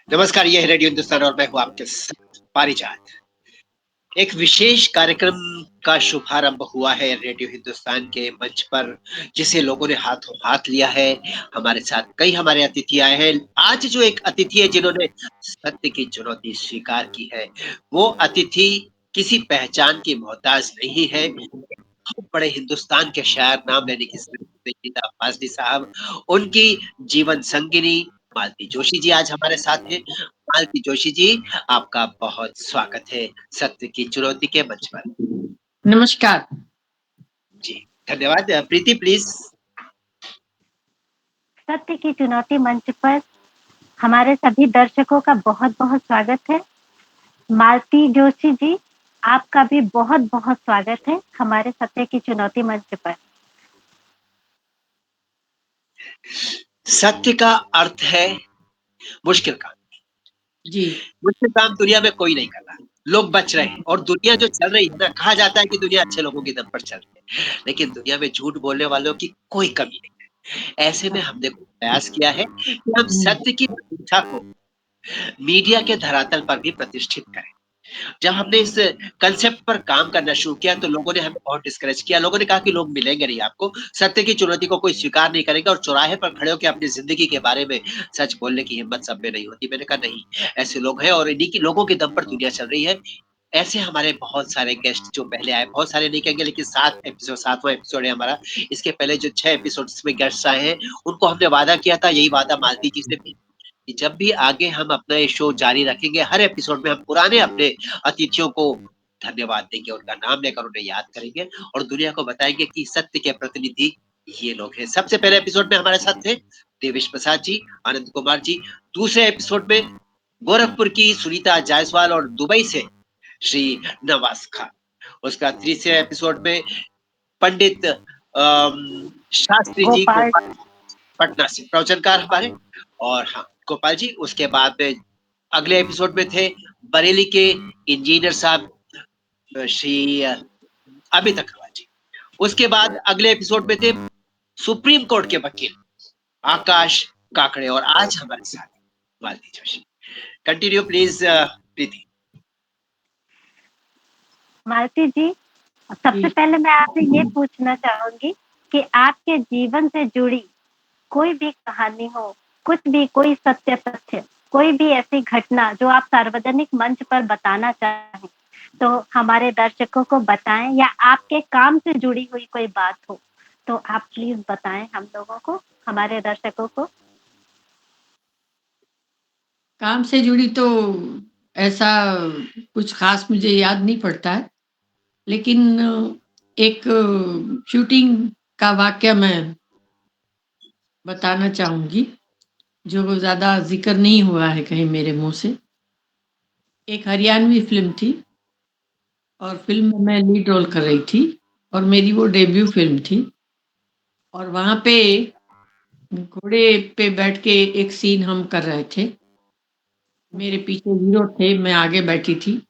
नमस्कार, ये है रेडियो हिंदुस्तान और मैं हूँ आपके साथ पारिजात। एक विशेष कार्यक्रम का शुभारंभ हुआ है रेडियो हिंदुस्तान के मंच पर, जिसे लोगों ने हाथों हाथ लिया है। हमारे साथ कई हमारे अतिथि आए हैं। आज जो एक अतिथि है जिन्होंने सत्य की चुनौती स्वीकार की है, वो अतिथि किसी पहचान की मोहताज नहीं है। बहुत बड़े हिंदुस्तान के शायर नाम लेने की जरूरत नहीं था, फाजली साहब। उनकी जीवन संगिनी मालती जोशी जी आज हमारे साथ हैं। मालती जोशी जी, आपका बहुत स्वागत है सत्य की चुनौती के मंच पर। नमस्कार। जी, धन्यवाद। प्रीति प्लीज। सत्य की चुनौती मंच पर हमारे सभी दर्शकों का बहुत-बहुत स्वागत है। मालती जोशी जी, आपका भी बहुत-बहुत स्वागत है हमारे सत्य की चुनौती मंच पर। सत्य का अर्थ है मुश्किल काम। जी। मुश्किल काम दुनिया में कोई नहीं कर रहा। लोग बच रहे हैं और दुनिया जो चल रही है ना, कहा जाता है कि दुनिया अच्छे लोगों के दम पर चल रही है, लेकिन दुनिया में झूठ बोलने वालों की कोई कमी नहीं। ऐसे में हमने प्रयास किया है कि हम सत्य की प्रतिष्ठा को मीडिया के धरातल पर भी प्रतिष्ठित करें। जब हमने इस कंसेप्ट पर काम करना शुरू किया तो लोगों ने हमें बहुत डिस्करेज किया। लोगों ने कहा कि लोग मिलेंगे नहीं आपको, सत्य की चुनौती को कोई स्वीकार नहीं करेगा और चौराहे पर खड़े होकर अपनी जिंदगी के बारे में सच बोलने की हिम्मत सब में नहीं होती। मैंने कहा नहीं, ऐसे लोग हैं और इन्हीं की लोगों के दम पर दुनिया चल रही है। ऐसे हमारे बहुत सारे गेस्ट जो पहले आए, बहुत सारे नहीं कहेंगे लेकिन 7वां एपिसोड है हमारा। इसके पहले जो 6 एपिसोड्स में गेस्ट्स आए हैं, उनको हमने वादा किया था, यही वादा मालती जी से भी, कि जब भी आगे हम अपना ये शो जारी रखेंगे, हर एपिसोड में हम पुराने अपने अतिथियों को धन्यवाद देंगे, उनका नाम लेकर उन्हें याद करेंगे और दुनिया को बताएंगे कि सत्य के प्रतिनिधि ये लोग हैं। सबसे पहले एपिसोड में हमारे साथ थे देवेश प्रसाद जी, आनंद कुमार जी। दूसरे एपिसोड में गोरखपुर की सुनीता जायसवाल और दुबई से श्री नवाज खान। उसका तीसरे एपिसोड में पंडित शास्त्री जी गोपाल गोपाल, पटना से प्रवचनकार हमारे। और हाँ, गोपाल जी। उसके बाद में अगले एपिसोड में थे बरेली के इंजीनियर साहब, श्री अमित अग्रवाल जी। उसके बाद अगले एपिसोड में थे सुप्रीम कोर्ट के वकील आकाश काकड़े और आज हमारे साथ मालती जोशी। कंटिन्यू प्लीज प्रीति। मालती जी, सबसे जी। पहले मैं आपसे ये पूछना चाहूंगी कि आपके जीवन से जुड़ी कोई भी कहानी हो, कुछ भी, कोई सत्य तथ्य, कोई भी ऐसी घटना जो आप सार्वजनिक मंच पर बताना चाहें, तो हमारे दर्शकों को बताएं, या आपके काम से जुड़ी हुई कोई बात हो तो आप प्लीज बताएं हम लोगों को, हमारे दर्शकों को। काम से जुड़ी तो ऐसा कुछ खास मुझे याद नहीं पड़ता है, लेकिन एक शूटिंग का वाक्य मैं बताना चाहूँगी, जो ज़्यादा ज़िक्र नहीं हुआ है कहीं मेरे मुँह से। एक हरियाणवी फ़िल्म थी और फ़िल्म में मैं लीड रोल कर रही थी और मेरी वो डेब्यू फ़िल्म थी और वहाँ पे घोड़े पे बैठ के एक सीन हम कर रहे थे। मेरे पीछे हीरो थे, मैं आगे बैठी थी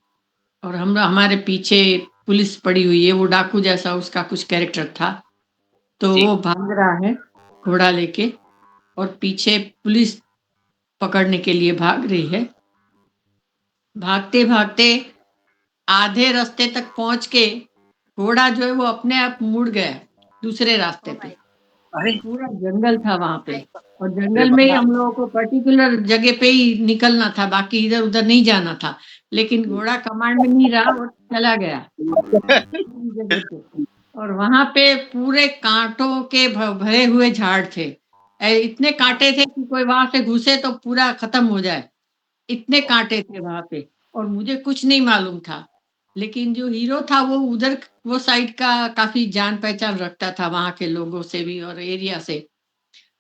और हमारे पीछे पुलिस पड़ी हुई है, वो डाकू जैसा उसका कुछ कैरेक्टर था। तो जी वो भाग रहा है घोड़ा लेके और पीछे पुलिस पकड़ने के लिए भाग रही है। भागते-भागते आधे रास्ते तक पहुँच के घोड़ा जो है वो अपने आप मुड़ गया दूसरे रास्ते पे। अरे पूरा जंगल था वहाँ पे और अरे जंगल में ही बाबा। हम लोगों को पर्टिकुलर जगह पे ही निकलना था, बाकी इधर-उधर नहीं जाना था। लेकिन घोड़ा कमांड में नहीं रहा और चला गया दूसरी जगह पे। और वहाँ पे पूरे काँटों के भरे हुए झाड़ थे। इतने काँटे थे कि कोई वहाँ से घुसे तो पूरा खत्म हो जाए, इतने काँटे थे वहाँ पे और मुझे कुछ नहीं मालूम था। लेकिन जो हीरो था वो उधर वो साइड का काफ़ी जान-पहचान रखता था वहाँ के लोगों से भी और एरिया से।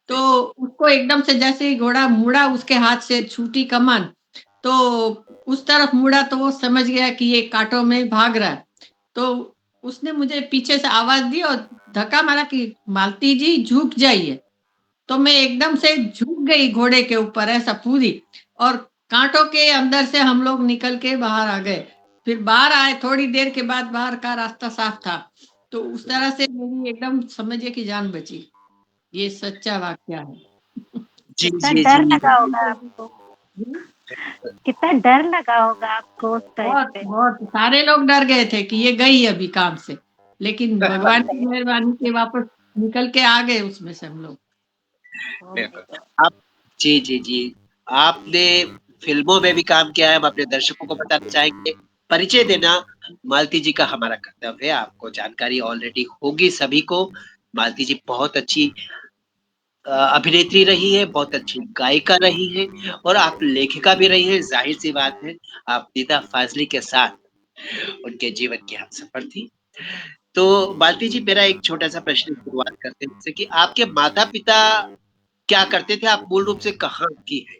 तो उसको एकदम से जैसे ही घोड़ा मुड़ा उसके हाथ से छूटी कमान, तो उस तरफ मुड़ा तो वो समझ गया कि ये काँटों में भाग रहा है। तो उसने मुझे पीछे से आवाज़ दी और धक्का मारा कि मालती जी झुक जाइए। तो मैं एकदम से झुक गई घोड़े के ऊपर ऐसा पूरी और काँटों के अंदर से हम लोग निकल के बाहर आ गए। फिर बाहर आए थोड़ी देर के बाद बाहर का रास्ता साफ था। तो उस तरह से मेरी एकदम समझिए कि जान बची। ये सच्चा वाकया है। जी कितना जी डर जी। लगा होगा आपको। कितना डर लगा होगा आपको उस टाइम बहुत पे। बहुत सारे लोग डर गए थे कि ये गई अभी काम से, लेकिन भगवान की मेहरबानी से वापस निकल के आ गए उसमें से हम लोग। ओह माय बिल्कुल। गॉड! आप जी, जी, जी। आपने फ़िल्मों में भी काम किया है, हम अपने दर्शकों को बताना चाहेंगे। परिचय देना मालती जी का हमारा कर्तव्य है, आपको जानकारी ऑलरेडी होगी सभी को। मालती जी बहुत अच्छी अभिनेत्री रही है, बहुत अच्छी गायिका रही हैं और आप लेखिका भी रही हैं, ज़ाहिर-सी बात है, आप निदा फ़ाज़ली के साथ उनके जीवन की हमसफ़र थी। तो मालती जी, मेरा एक छोटा-सा प्रश्न शुरुआत करते हैं जैसे कि आपके माता-पिता क्या करते थे? आप मूल रूप से कहाँ की हैं?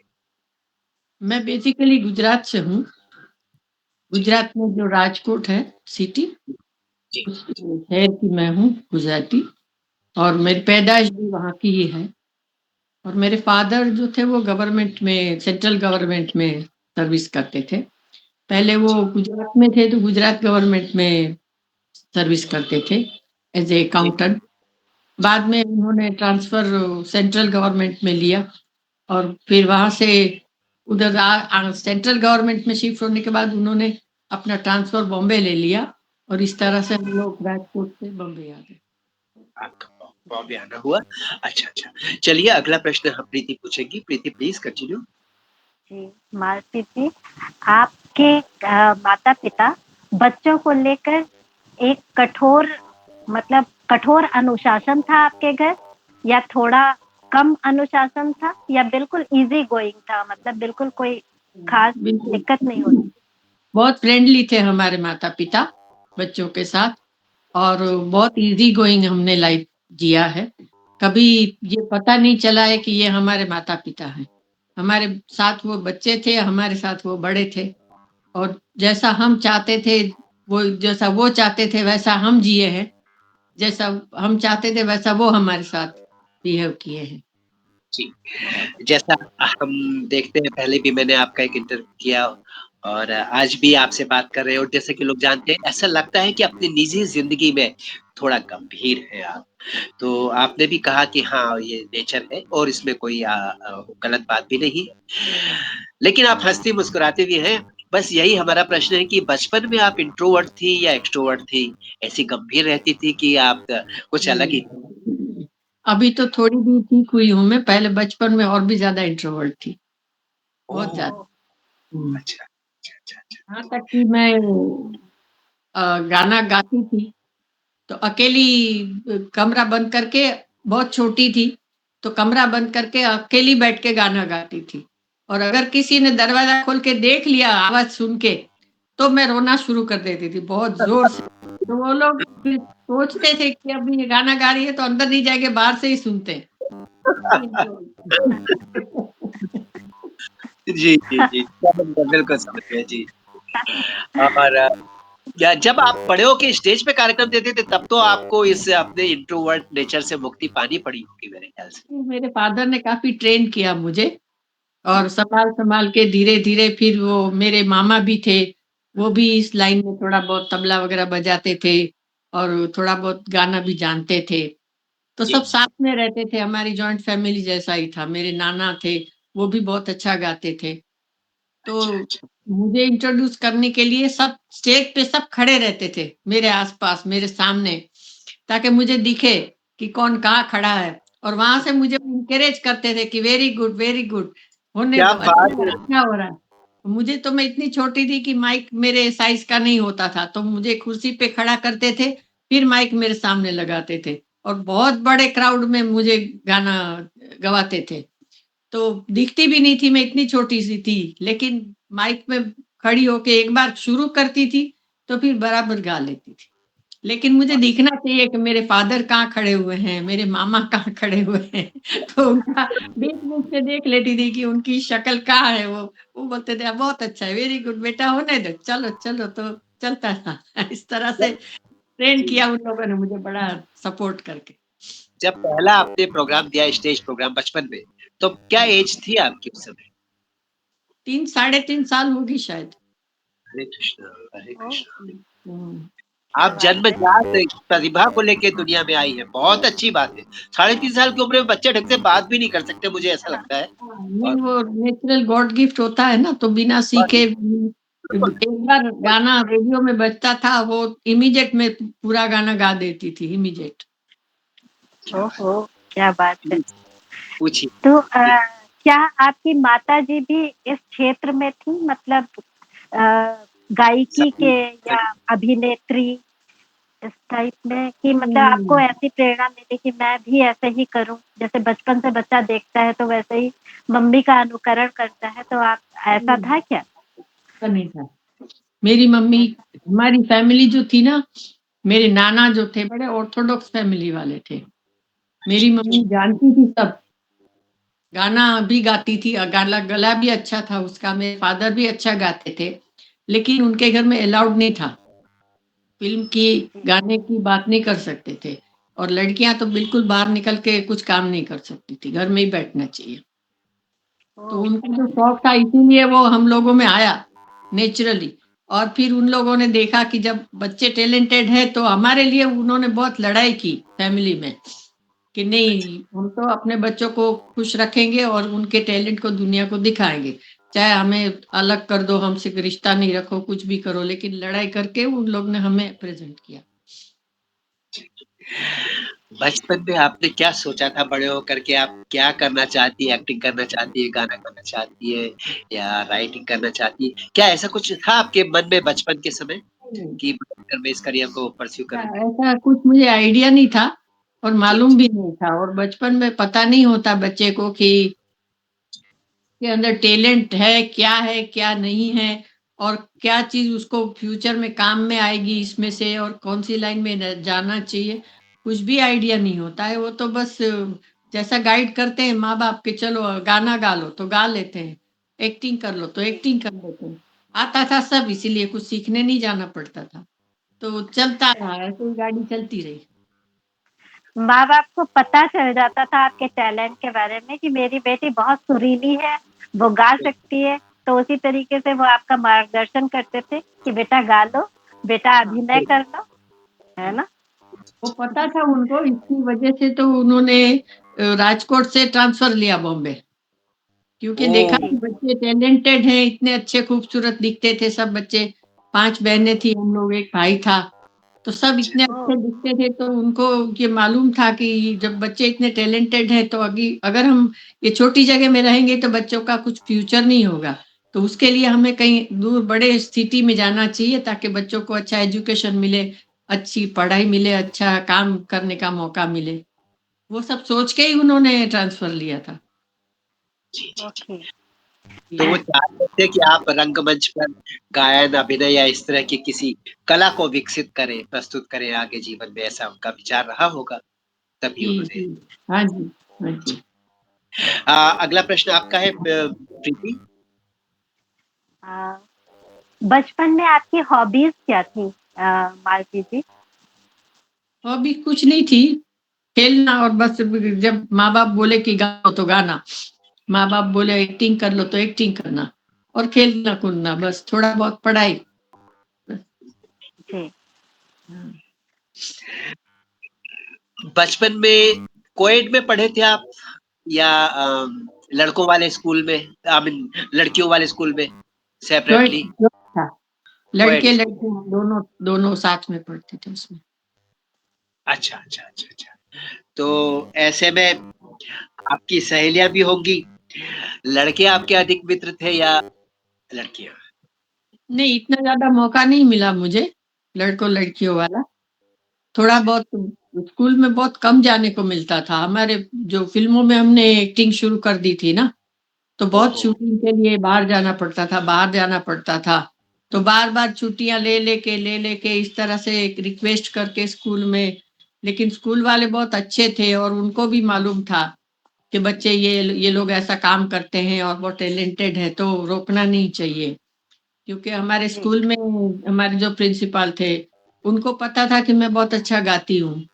मैं बेसिकली गुजरात से हूँ। जी, गुजरात में जो राजकोट है सिटी, जी, उस शहर की मैं हूँ गुजराती, और मेरी पैदाइश भी वहाँ की ही है। और मेरे फादर जो थे वो गवर्नमेंट में, सेंट्रल गवर्नमेंट में सर्विस करते थे। पहले वो जी, गुजरात में थे तो गुजरात गवर्नमेंट में सर्विस करते थे एज़ ए जी, अकाउंटेंट। बाद में उन्होंने ट्रांसफ़र सेंट्रल गवर्नमेंट में लिया और फिर वहाँ से उधर सेंट्रल गवर्नमेंट में शिफ्ट होने के बाद उन्होंने अपना ट्रांसफ़र बॉम्बे ले लिया और इस तरह से हम लोग राजकोट से बॉम्बे आ गए। आपका बॉम्बे आना हुआ। अच्छा, अच्छा। चलिए अगला प्रश्न हम प्रीति पूछेंगी। प्रीति प्लीज़ कंटिन्यू। जी, मालती जी, आपके माता-पिता बच्चों को लेकर एक कठोर, मतलब कठोर अनुशासन था आपके घर, या थोड़ा कम अनुशासन था, या बिल्कुल ईज़ी गोइंग था, मतलब बिल्कुल कोई खास बिल्कुल। दिक्कत नहीं होती? बहुत फ्रेंडली थे हमारे माता-पिता बच्चों के साथ, और बहुत ईज़ी गोइंग हमने लाइफ़ जिया है। कभी ये पता नहीं चला है कि ये हमारे माता-पिता हैं। हमारे साथ वो बच्चे थे, हमारे साथ वो बड़े थे, और जैसा हम चाहते थे, वो जैसा वो चाहते थे वैसा हम जिए हैं, जैसा हम चाहते थे वैसा वो हमारे साथ बिहेव किए हैं। जी। जैसा हम देखते हैं पहले भी मैंने आपका एक इंटरव्यू किया और आज भी आपसे बात कर रहे हैं और जैसे कि लोग जानते हैं ऐसा लगता है कि अपनी निजी ज़िंदगी में थोड़ा गंभीर हैं आप। तो आपने भी कहा कि हाँ, ये नेचर है और इसमें कोई गलत बात भी नहीं है। लेकिन आप हँसती-मुस्कुराती भी हैं। बस यही हमारा प्रश्न है कि बचपन में आप इंट्रोवर्ट थी या एक्सट्रोवर्ट थी? ऐसी गंभीर रहती थी कि आप कुछ अलग ही थी? अभी तो थोड़ी भी ठीक हुई हूँ मैं, पहले बचपन में और भी ज़्यादा इंट्रोवर्ट थी, बहुत ओह! ज़्यादा। हुँ। अच्छा, अच्छा, अच्छा, अच्छा। यहाँ तक कि मैं गाना गाती थी, तो अकेली कमरा बंद करके, बहुत छोटी थी, तो कमरा बंद करके अकेली बैठ के गाना गाती थी। और अगर किसी ने दरवाज़ा खोल के देख लिया आवाज़ सुन के, तो मैं रोना शुरू कर देती थी बहुत ज़ोर से। तो वो लोग फिर सोचते थे कि अब ये गाना गा रही है तो अंदर नहीं जाएँगे, बाहर से ही सुनते हैं। जी, जी, जी। समझ गए, बिल्कुल समझ गए, जी। और जब आप बड़े होके स्टेज पे कार्यक्रम देते थे तब तो आपको इस अपने इंट्रोवर्ट नेचर से मुक्ति पानी पड़ी होगी मेरे ख्याल से। मेरे फ़ादर ने काफ़ी ट्रेन किया मुझे, और सँभाल-सँभाल के धीरे-धीरे, फिर वो मेरे मामा भी थे, वो भी इस लाइन में थोड़ा बहुत तबला वग़ैरह बजाते थे और थोड़ा बहुत गाना भी जानते थे। तो जी। सब साथ में रहते थे, हमारी जॉइंट फैमिली जैसा ही था। मेरे नाना थे, वो भी बहुत अच्छा गाते थे। अच्छा, तो अच्छा। मुझे इंट्रोड्यूस करने के लिए सब स्टेज पे सब खड़े रहते थे, मेरे आस-पास, मेरे सामने, ताकि मुझे दिखे कि कौन कहाँ खड़ा है, और वहाँ से मुझे एनकरेज करते थे कि वेरी गुड, होने क्या दो, बात अच्छा है! अच्छा हो रहा है। मुझे तो, मैं इतनी छोटी थी कि माइक मेरे साइज़ का नहीं होता था, तो मुझे कुर्सी पे खड़ा करते थे, फिर माइक मेरे सामने लगाते थे और बहुत बड़े क्राउड में मुझे गाना गवाते थे। तो दिखती भी नहीं थी, मैं इतनी छोटी-सी थी, लेकिन माइक में खड़ी होके एक बार शुरू करती थी, तो फिर बराबर गा लेती थी। लेकिन मुझे दिखना चाहिए कि मेरे फ़ादर कहाँ खड़े हुए हैं, मेरे मामा कहाँ खड़े हुए हैं, तो उनका बीच-बीच से देख लेती थी कि उनकी शक्ल कहाँ है वो। वो बोलते थे, "बहुत अच्छा है, वेरी गुड बेटा, होने दो, चलो, चलो।" तो चलता था। इस तरह से ट्रेन जी। किया उन लोगों ने मुझे बड़ा सपोर्ट करके। जब पहला आपने प्रोग्राम दिया स्टेज प्रोग्राम बचपन में, तो क्या एज थी आपकी उस समय? 3 साढ़े 3 साल होगी शायद। हरे कृष्णा, हरे ओह! कृष्णा। हुँ। आप जन्मजात प्रतिभा को लेके दुनिया में आई हैं, बहुत अच्छी बात है। 3.5 साल की उम्र में बच्चे ढंग से बात भी नहीं कर सकते, मुझे ऐसा हाँ, लगता है। हाँ, और नहीं वो नेचुरल गॉड गिफ्ट होता है ना, तो बिना सीखे बिल्कुल, एक बार गाना रेडियो में बजता था, वो इमीडिएट में पूरा गाना गा देती थी, इमीडिएट। ओहो, क्या बात है। पूछिए। तो क्या आपकी माताजी भी इस क्षेत्र में थी, मतलब अ, गायकी के संगीत या संगीत अभिनेत्री इस टाइप में, कि मतलब आपको नहीं, ऐसी प्रेरणा मिली कि मैं भी ऐसे ही करूं, जैसे बचपन से बच्चा देखता है तो वैसे ही मम्मी का अनुकरण करता है, तो आप ऐसा था क्या? ऐसा नहीं था। मेरी मम्मी, हमारी फैमिली जो थी ना, मेरे नाना जो थे बड़े ऑर्थोडॉक्स फैमिली वाले थे। मेरी मम्मी जानती थी सब, गाना भी गाती थी, गला गला भी अच्छा था उसका, मेरे फादर भी अच्छा गाते थे, लेकिन उनके घर में अलाउड नहीं था। फ़िल्म की, गाने की बात नहीं कर सकते थे, और लड़कियाँ तो बिल्कुल बाहर निकल के कुछ काम नहीं कर सकती थी, घर में ही बैठना चाहिए। तो ओह! उनको जो शौक था इसीलिए वो हम लोगों में आया नेचुरली। और फिर उन लोगों ने देखा कि जब बच्चे टैलेंटेड है, तो हमारे लिए उन्होंने बहुत लड़ाई की फैमिली में, कि नहीं, हम तो अपने बच्चों को खुश रखेंगे और उनके टैलेंट को दुनिया को दिखाएँगे। चाहे हमें अलग कर दो, हमसे रिश्ता नहीं रखो, कुछ भी करो, लेकिन लड़ाई करके उन लोग ने हमें प्रेज़ेंट किया। बचपन में आपने क्या सोचा था बड़े होकर के आप क्या करना चाहती है? एक्टिंग करना चाहती है, गाना गाना चाहती है या राइटिंग करना चाहती है? क्या ऐसा कुछ था आपके मन में बचपन के समय कि बड़े मैं इस करियर को परस्यू करूँगी? ऐसा कुछ मुझे आइडिया नहीं था और जी, मालूम जी। भी नहीं था, और बचपन में पता नहीं होता बच्चे को कि के अंदर टैलेंट है, क्या नहीं है, और क्या चीज़ उसको फ्यूचर में काम में आएगी इसमें से, और कौन-सी लाइन में जाना चाहिए, कुछ भी आइडिया नहीं होता है। वो तो बस जैसा गाइड करते हैं माँ-बाप कि चलो गाना गा लो, तो गा लेते हैं, एक्टिंग कर लो, तो एक्टिंग कर लेते हैं। आता था सब, इसीलिए कुछ सीखने नहीं जाना पड़ता था। तो चलता रहा, ऐसे ही गाड़ी चलती रही। माँ-बाप को पता चल जाता था आपके टैलेंट के बारे में कि मेरी बेटी बहुत सुरीली है, वो गा सकती है, तो उसी तरीके से वो आपका मार्गदर्शन करते थे कि बेटा गा लो, बेटा हाँ। अभिनय कर लो, है ना? वो पता था उनको, इसकी वजह से तो उन्होंने राजकोट से ट्रांसफ़र लिया बॉम्बे। क्योंकि देखा ओह! जी, कि बच्चे टैलेंटेड हैं, इतने अच्छे खूबसूरत दिखते थे सब बच्चे, 5 बहनें थी हम लोग, 1 भाई था। तो सब अच्छा, इतने ओह! अच्छे दिखते थे, तो उनको ये मालूम था कि जब बच्चे इतने टैलेंटेड हैं, तो अगी अगर हम ये छोटी जगह में रहेंगे तो बच्चों का कुछ फ्यूचर नहीं होगा। तो उसके लिए हमें कहीं दूर बड़े सिटी में जाना चाहिए, ताकि बच्चों को अच्छा एजुकेशन मिले, अच्छी पढ़ाई मिले, अच्छा काम करने का मौका मिले। वो सब सोच के ही उन्होंने ट्रांसफ़र लिया था। जी, जी, जी। ओके। तो वो चाहते थे कि आप रंगमंच पर गायन, अभिनय या इस तरह की किसी कला को विकसित करें, प्रस्तुत करें आगे जीवन में, ऐसा उनका विचार रहा होगा, तभी जी, उन्होंने जी। हाँ जी, हाँ जी। अगला प्रश्न आपका है प्रीति? अ, बचपन में आपकी हॉबीज़ क्या थी मालती जी? हॉबी कुछ नहीं थी, खेलना, और बस जब माँ-बाप बोले कि गाओ तो गाना, माँ-बाप बोले एक्टिंग कर लो तो एक्टिंग करना, और खेलना-कूदना, बस थोड़ा बहुत पढ़ाई। बस। जी। हाँ। बचपन में कोएड में पढ़े थे आप या लड़कों वाले स्कूल में आई मीन लड़कियों वाले स्कूल में जॉइंट सेपरेटली जॉइंट था, कोएड स्कूल? लड़के-लड़कियाँ दोनों दोनों साथ में पढ़ते थे उसमें। अच्छा, अच्छा, अच्छा, अच्छा। तो ऐसे में आपकी सहेलियाँ भी होंगी, लड़के आपके अधिक मित्र थे या लड़कियाँ? नहीं, इतना ज़्यादा मौका नहीं मिला मुझे, लड़कों-लड़कियों वाला। थोड़ा अच्छा, बहुत स्कूल में बहुत कम जाने को मिलता था। हमारे जो फ़िल्मों में हमने एक्टिंग शुरू कर दी थी ना, तो बहुत ओहो! शूटिंग के लिए बाहर जाना पड़ता था। तो बार-बार छुट्टियाँ ले लेके इस तरह से एक रिक्वेस्ट करके स्कूल में, लेकिन स्कूल वाले बहुत अच्छे थे और उनको भी मालूम था कि बच्चे ये लोग ऐसा काम करते हैं और बहुत टैलेंटेड हैं, तो रोकना नहीं चाहिए। क्योंकि हमारे जी, स्कूल में हमारे जो प्रिंसिपल थे, उनको पता था कि मैं बहुत अच्छा गाती हूँ।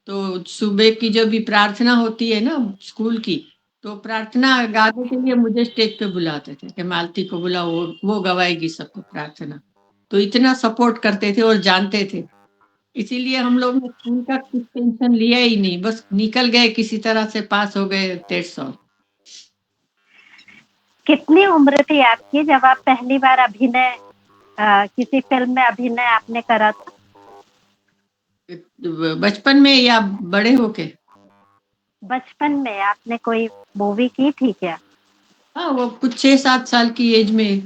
तो सुबह की जो भी प्रार्थना होती है ना स्कूल की, तो प्रार्थना गाने के लिए मुझे स्टेज पे बुलाते थे कि मालती को बुलाओ, वो गवाएगी सबको प्रार्थना। तो इतना सपोर्ट करते थे और जानते थे। इसीलिए हम लोग ने स्कूल का कुछ टेंशन लिया ही नहीं, बस निकल गए, किसी तरह से पास हो गए 150। कितनी उम्र थी आपकी जब आप पहली बार अभिनय किसी फिल्म में अभिनय आपने करा था? बचपन में या बड़े होके? बचपन में आपने कोई मूवी की थी क्या? हाँ, वो कुछ 6-7 साल की एज में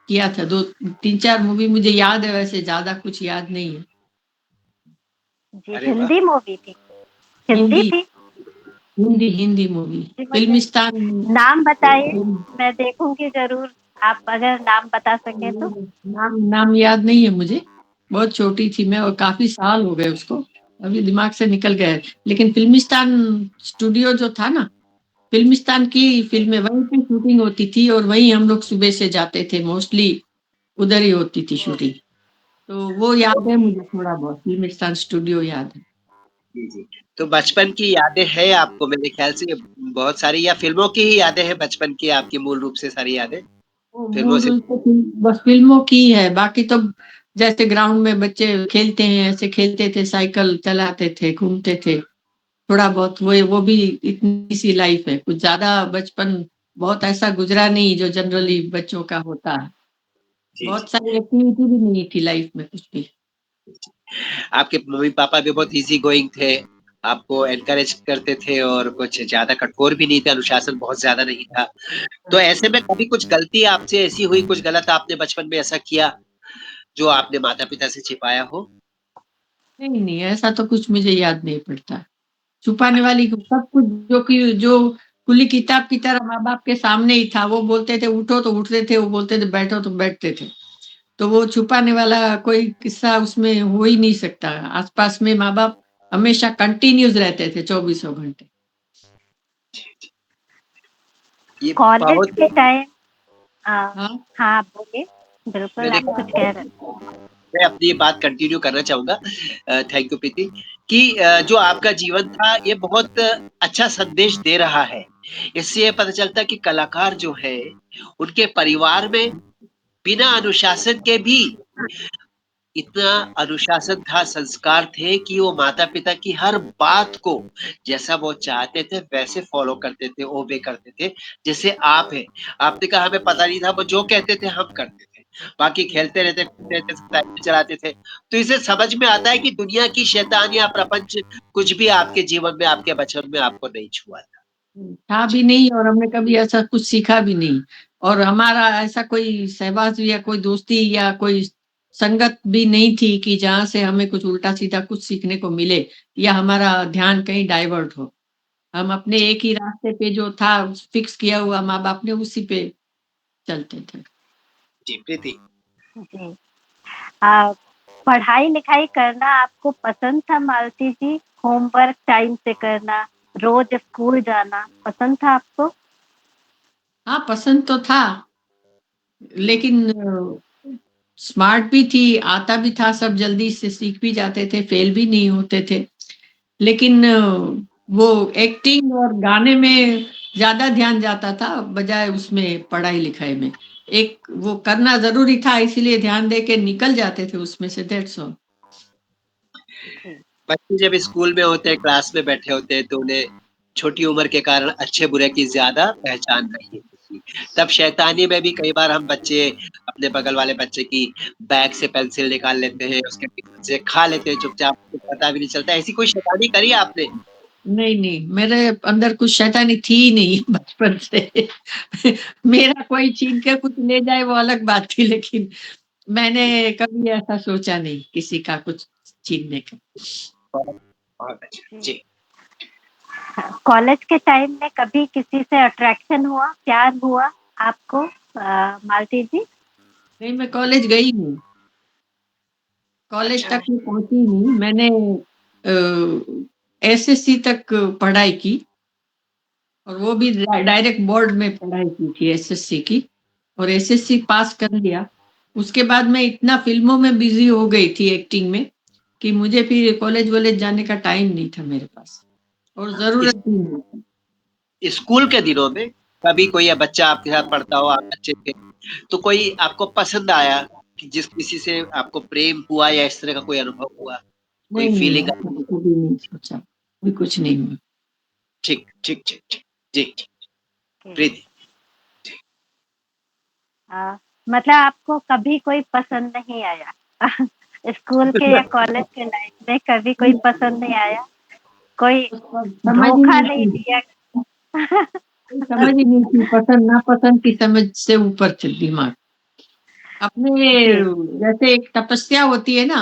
किया था। 2-3-4 मूवी मुझे याद है, वैसे ज्यादा कुछ याद नहीं है। जी, अरे वाह! हिंदी मूवी थी? हिंदी हिंदी थी? हिंदी हिंदी मूवी, जी, मुझे फिल्मिस्तान। नाम बताइए, फिल्म- मैं देखूंगी जरूर। आप अगर नाम बता सके तो। नाम नाम याद नहीं है मुझे, बहुत छोटी थी मैं और काफी साल हो गए उसको, अभी दिमाग से निकल गया है। लेकिन फिल्मिस्तान स्टूडियो जो था ना, फिल्मिस्तान की फिल्में वहीं पे शूटिंग होती थी और वहीं हम लोग सुबह से जाते थे, मोस्टली उधर ही होती थी शूटिंग। तो वो याद है मुझे, थोड़ा बहुत फिल्मिस्तान स्टूडियो याद है। जी, जी। तो बचपन की यादें हैं आपको मेरे ख़्याल से बहुत सारी, या फ़िल्मों की ही यादें हैं बचपन की आपकी मूल रूप से सारी यादें? वो फ़िल्मों मूल से रूप से बस फिल्मों की है, बाकी तो जैसे ग्राउंड में बच्चे खेलते हैं ऐसे खेलते थे, साइकिल चलाते थे, घूमते थे, थोड़ा बहुत। वो भी इतनी सी लाइफ है, कुछ ज्यादा बचपन बहुत ऐसा गुजरा नहीं जो जनरली बच्चों का होता है। जी, जी। बहुत सारी एक्टिविटी भी नहीं थी लाइफ में कुछ भी। आपके मम्मी-पापा भी बहुत ईज़ी गोइंग थे, आपको एनकरेज करते थे और कुछ ज़्यादा कठोर भी नहीं थे, अनुशासन बहुत ज़्यादा नहीं था। तो ऐसे में कभी कुछ गलती आपसे ऐसी हुई, कुछ गलत आपने बचपन में ऐसा किया, जो आपने माता-पिता से छिपाया हो? नहीं नहीं, ऐसा तो कुछ मुझे याद नहीं पड़ता। छुपाने वाली सब कुछ, जो कि जो खुली किताब की तरह माँ बाप के सामने ही था। वो बोलते थे उठो तो उठते थे, वो बोलते थे बैठो तो बैठते थे। तो वो छुपाने वाला कोई किस्सा उसमें हो ही नहीं सकता। आसपास में माँ बाप हमेशा कंटिन्यूज रहते थे 24 घंटे। ये कॉलेज बहुत के टाइम। हाँ। हाँ हाँ, आप बोलिए। बिल्कुल, मैंने आप कुछ कह रहे मैं अपनी ये बात कंटिन्यू करना चाहूँगा, थैंक यू प्रीति, कि जो आपका जीवन था ये बहुत अच्छा संदेश दे रहा है। इससे ये पता चलता है कि कलाकार जो है, उनके परिवार में बिना अनुशासन के भी इतना अनुशासन था, संस्कार थे कि वो माता-पिता की हर बात को जैसा वो चाहते थे वैसे फ़ॉलो करते थे, ओबे करते थे। जैसे आप हैं, आपने कहा हमें पता नहीं था, वो जो कहते थे हम करते थे। बाकी खेलते रहते, कूदते रहते, साइकिल चलाते थे। तो इससे समझ में आता है कि दुनिया की शैतान या प्रपंच कुछ भी आपके जीवन में, आपके बचपन में आपको नहीं छुआ था। था जी, भी नहीं, और हमने कभी ऐसा कुछ सीखा भी नहीं। और हमारा ऐसा कोई सहवास या कोई दोस्ती या कोई संगत भी नहीं थी कि जहाँ से हमें कुछ उल्टा सीधा कुछ सीखने को मिले या हमारा ध्यान कहीं डाइवर्ट हो। हम अपने जी, एक ही रास्ते पे जो था फिक्स किया हुआ माँ बाप ने, उसी पे चलते थे। जी, प्रीति। हैं। जी। आ, पढ़ाई लिखाई करना आपको पसंद था मालती जी? होमवर्क टाइम से करना, रोज स्कूल जाना पसंद था आपको? हाँ, पसंद तो था, लेकिन स्मार्ट भी थी, आता भी था, सब जल्दी से सीख भी जाते थे, फेल भी नहीं होते थे। लेकिन वो एक्टिंग और गाने में ज्यादा ध्यान जाता था बजाय उसमें पढ़ाई लिखाई में। एक वो करना जरूरी था, इसीलिए ध्यान दे के निकल जाते थे उसमें से, दैट्स ऑल। जी। बच्चे जब स्कूल में होते हैं, क्लास में बैठे होते हैं, तो उन्हें छोटी उम्र के कारण अच्छे-बुरे की ज़्यादा पहचान नहीं होती। तब शैतानी में भी कई बार हम बच्चे अपने बगल वाले बच्चे की बैग से पेंसिल निकाल लेते हैं, उसके टिफ़िन से खा लेते हैं चुपचाप, कुछ पता भी नहीं चलता। ऐसी कोई शैतानी करी है आपने? नहीं नहीं, मेरे अंदर कुछ शैतानी थी ही नहीं बचपन से। मेरा कोई छीन के कुछ ले जाए वो अलग बात थी, लेकिन मैंने कभी ऐसा सोचा नहीं किसी का कुछ छीनने का। बहुत बहुत अच्छा। जी। जी। कॉलेज के टाइम में कभी किसी से अट्रैक्शन हुआ, प्यार हुआ आपको मालती जी? नहीं, मैं कॉलेज गई नहीं, कॉलेज अच्छा, तक मैं पहुंची नहीं। मैंने एसएससी तक पढ़ाई की, और वो भी डायरेक्ट बोर्ड में पढ़ाई की थी एसएससी की, और एसएससी पास कर लिया। उसके बाद मैं इतना फिल्मों में बिजी हो गई थी एक्टिंग में कि मुझे फिर कॉलेज वॉलेज जाने का टाइम नहीं था मेरे पास, और इस जरूरत भी नहीं थी। स्कूल के दिनों में कभी कोई या बच्चा आपके साथ पढ़ता हो, आप बच्चे थे, तो कोई आपको पसंद आया कि जिस किसी से आपको प्रेम हुआ या इस तरह का कोई अनुभव हुआ? कोई नहीं नहीं, फीलिंग? ऐसा तो कभी नहीं सोचा, भी कुछ नहीं हुआ। ठीक, ठीक, ठीक, ठीक। जी, ठीक। कि प्रीति। मतलब आपको कभी कोई पसंद नहीं आया स्कूल के या कॉलेज के लाइफ में कभी कोई पसंद नहीं आया, कोई समझ ही धोखा नहीं नहीं थी, दिया? कोई समझ ही नहीं थी, पसंद नापसंद की समझ से ऊपर चल दिमाग। अपने जी जैसे एक तपस्या होती है ना,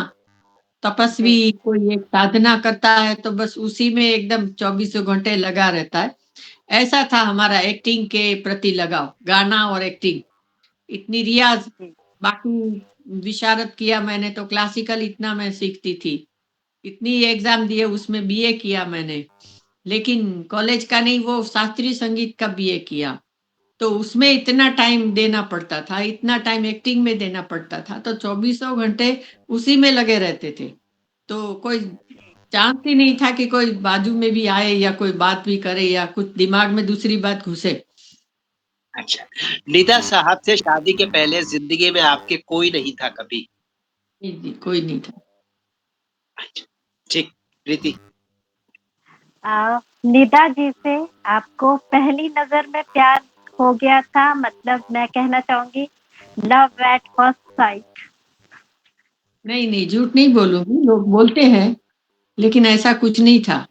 तपस्वी जी कोई एक साधना करता है तो बस उसी में एकदम 24 घंटे लगा रहता है। ऐसा था हमारा एक्टिंग के प्रति लगाव, गाना और एक्टिंग। इतनी रियाज, जी बाकी विशारद किया मैंने तो क्लासिकल इतना मैं सीखती थी, इतनी एग्जाम दिए उसमें बीए किया मैंने, लेकिन कॉलेज का नहीं, वो शास्त्रीय संगीत का बीए किया। तो उसमें इतना टाइम देना पड़ता था, इतना टाइम एक्टिंग में देना पड़ता था, तो 24 घंटे उसी में लगे रहते थे। तो कोई चांस ही नहीं था कि कोई बाजू में भी आए या कोई बात भी करे या कुछ दिमाग में दूसरी बात घुसे। अच्छा, निदा साहब से शादी के पहले ज़िंदगी में आपके कोई नहीं था कभी? जी जी, कोई नहीं था। अच्छा, ठीक। प्रीति। निदा जी से आपको पहली नजर में प्यार हो गया था, मतलब मैं कहना चाहूंगी लव एट फर्स्ट साइट? नहीं नहीं, झूठ नहीं बोलूंगी, लोग बोलते हैं, लेकिन ऐसा कुछ नहीं था।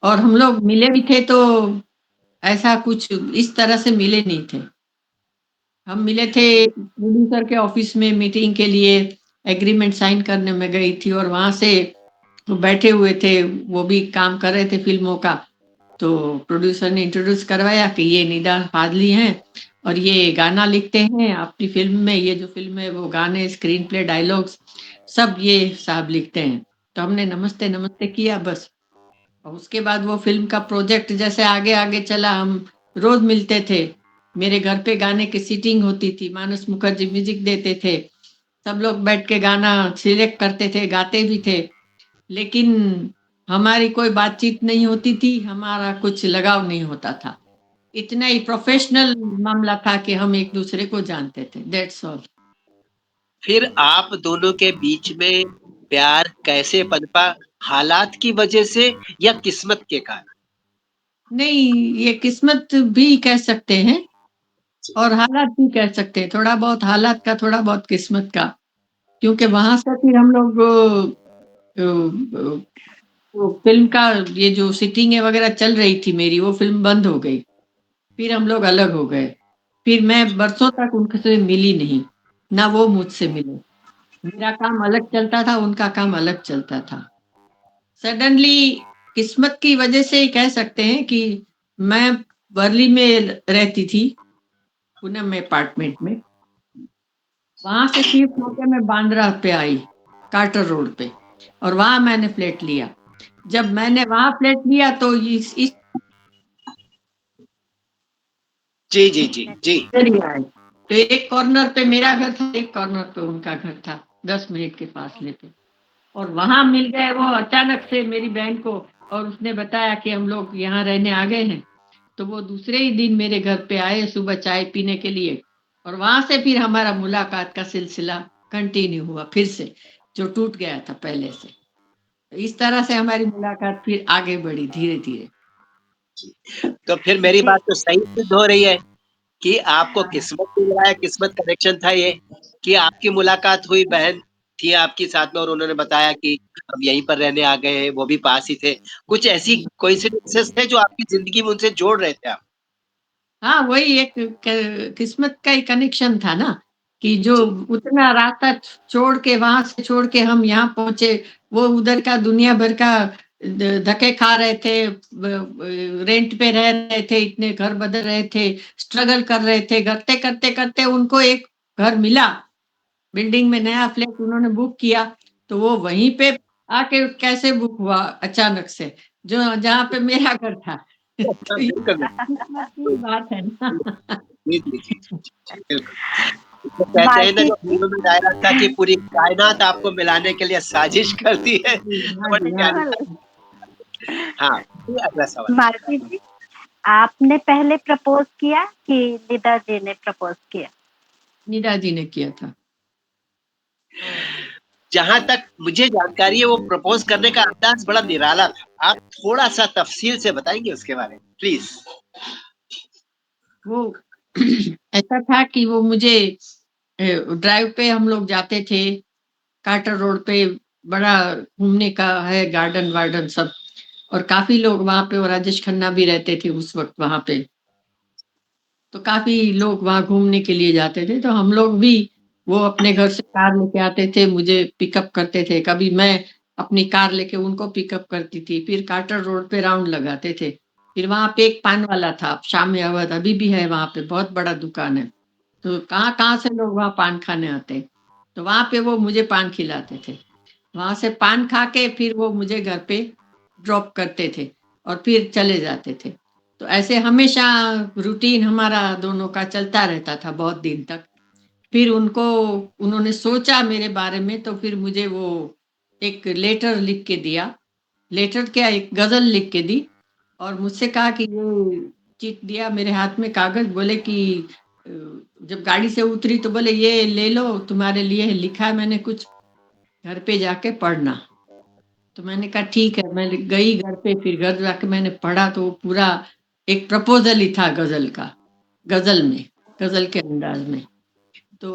और हम लोग मिले भी थे तो ऐसा कुछ इस तरह से मिले नहीं थे। हम मिले थे प्रोड्यूसर के ऑफिस में मीटिंग के लिए, एग्रीमेंट साइन करने में गई थी, और वहां से वो बैठे हुए थे, वो भी काम कर रहे थे फिल्मों का। तो प्रोड्यूसर ने इंट्रोड्यूस करवाया कि ये निदा फादली हैं और ये गाना लिखते हैं अपनी फिल्म में, ये जो फिल्म है वो गाने, स्क्रीन प्ले, डायलॉग्स सब ये साहब लिखते हैं। तो हमने नमस्ते नमस्ते किया बस। और उसके बाद वो फिल्म का प्रोजेक्ट जैसे आगे आगे चला, हम रोज मिलते थे। मेरे घर पे गाने की सीटिंग होती थी, मानस मुखर्जी म्यूजिक देते थे, सब लोग बैठ के गाना सिलेक्ट करते थे, गाते भी थे। लेकिन हमारी कोई बातचीत नहीं होती थी, हमारा कुछ लगाव नहीं होता था। इतना ही प्रोफेशनल मामला था कि हम एक दूसरे को जानते थे, दैट्स ऑल। फिर आप दोनों के बीच में प्यार कैसे पनपा? हालात की वजह से या किस्मत के कारण? नहीं, ये किस्मत भी कह सकते हैं और हालात भी कह सकते हैं, थोड़ा बहुत हालात का, थोड़ा बहुत किस्मत का। क्योंकि वहां से फिर हम लोग वो फिल्म का, ये जो सिटिंग वगैरह चल रही थी मेरी, वो फिल्म बंद हो गई। फिर हम लोग अलग हो गए। फिर मैं बरसों तक उनसे मिली नहीं, ना वो मुझसे मिले। मेरा काम अलग चलता था, उनका काम अलग चलता था। सडनली किस्मत की वजह से ही कह सकते हैं कि मैं वर्ली में रहती थी, पूनम में अपार्टमेंट में। वहां से शिफ्ट होकर मैं बांद्रा पे आई, कार्टर रोड पे, और वहां मैंने फ्लैट लिया। जब मैंने वहां फ्लैट लिया तो इस जी, जी, जी, जी। एरिया है। तो एक कॉर्नर पे मेरा घर था, एक कॉर्नर पे उनका घर था, 10 मिनट के फासले पे। और वहां मिल गए वो अचानक से मेरी बहन को, और उसने बताया कि हम लोग यहाँ रहने आ गए हैं। तो वो दूसरे ही दिन मेरे घर पे आए सुबह चाय पीने के लिए, और वहां से फिर हमारा मुलाकात का सिलसिला कंटिन्यू हुआ फिर से, जो टूट गया था पहले से। तो इस तरह से हमारी मुलाकात फिर आगे बढ़ी धीरे धीरे। तो फिर मेरी जी बात तो सही सिद्ध हो रही है कि आपको हाँ किस्मत मिल रहा है, किस्मत कनेक्शन था ये कि आपकी मुलाकात हुई, बहन थी आपकी साथ में और उन्होंने बताया कि हम यहीं पर रहने आ गए हैं, वो भी पास ही थे। कुछ ऐसी कोइंसिडेंसेस थे जो आपकी ज़िंदगी में उनसे जोड़ रहे थे आप? हाँ, वही एक किस्मत का ही कनेक्शन था ना, कि जो जी। उतना रास्ता छोड़ के, वहां से छोड़ के हम यहाँ पहुंचे। वो उधर का दुनिया भर का धक्के खा रहे थे, रेंट पे रह रहे थे, इतने घर बदल रहे थे, स्ट्रगल कर रहे थे, करते करते करते उनको एक घर मिला, बिल्डिंग में नया फ्लैट उन्होंने बुक किया। तो वो वहीं पे आके कैसे बुक हुआ अचानक से, जो जहाँ पे मेरा घर था। तो ये बिल्कुल, बिल्कुल। किस्मत की बात है ना। जी, जी, जी, जी, जी, बिल्कुल। तो कहते हैं ना मालती जो जी फिल्म में डायलॉग था कि पूरी कायनात आपको मिलाने के लिए साजिश करती है, हाँ तो बड़ी जी, हाँ प्यारी बिल्कुल। बात। हाँ, ये अगला सवाल। मालती जी, आपने पहले प्रपोज किया कि निदा जी ने प्रपोज किया? नीरा जी ने किया था। जहाँ तक मुझे जानकारी है वो प्रपोज करने का अंदाज बड़ा निराला था। आप थोड़ा-सा तफ़सील से बताएँगे उसके बारे में? प्लीज़। वो ऐसा था कि वो मुझे ड्राइव पे हम लोग जाते थे, कार्टर रोड पे बड़ा घूमने का है, गार्डन-वार्डन सब, और काफ़ी लोग वहाँ पे, और राजेश खन्ना भी रहते थे उस वक़्त वहाँ पे। तो काफ़ी लोग वहाँ घूमने के लिए जाते थे, तो हम लोग भी, वो अपने घर से कार लेके आते थे, मुझे पिकअप करते थे। कभी मैं अपनी कार लेके उनको पिकअप करती थी, फिर कार्टर रोड पे राउंड लगाते थे। फिर वहाँ पे एक पान वाला था, शाम अवध अभी भी है वहाँ पे, बहुत बड़ा दुकान है। तो कहाँ-कहाँ से लोग वहाँ पान खाने आते हैं। तो वहाँ पे वो मुझे पान खिलाते थे। वहाँ से पान खा के फिर वो मुझे घर पे ड्रॉप करते थे और फिर चले जाते थे। तो ऐसे हमेशा रूटीन हमारा दोनों का चलता रहता था बहुत दिन तक। फिर उन्होंने सोचा मेरे बारे में, तो फिर मुझे वो एक लेटर लिख के दिया। लेटर क्या, एक गज़ल लिख के दी, और मुझसे कहा कि ये चिट दिया मेरे हाथ में कागज़, बोले कि अ, जब गाड़ी से उतरी तो बोले, "ये ले लो, तुम्हारे लिए लिखा है मैंने कुछ, घर पे जाके पढ़ना।" तो मैंने कहा ठीक है, मैं गई घर पे, फिर घर जाके मैंने पढ़ा, तो वो पूरा एक प्रपोज़ल ही था गज़ल का, गज़ल में, गज़ल के अंदाज़ में। तो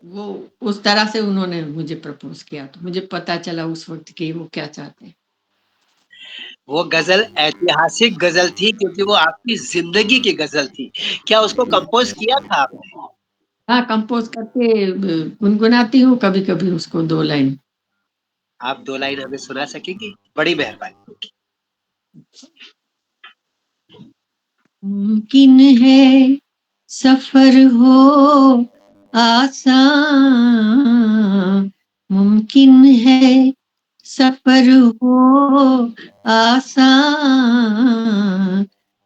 वो उस तरह से उन्होंने मुझे प्रपोज़ किया, तो मुझे पता चला उस वक़्त कि वो क्या चाहते हैं। वो गज़ल ऐतिहासिक गज़ल थी क्योंकि वो आपकी ज़िंदगी की गज़ल थी। क्या उसको कंपोज़ किया था आपने? हाँ, कंपोज़ करके गुनगुनाती हूँ कभी-कभी उसको 2 लाइन। आप 2 लाइन हमें सुना सकेंगी? बड़ी मेहरबानी होगी। मुमकिन है सफ़र हो आसान, मुमकिन है सफ़र हो आसान,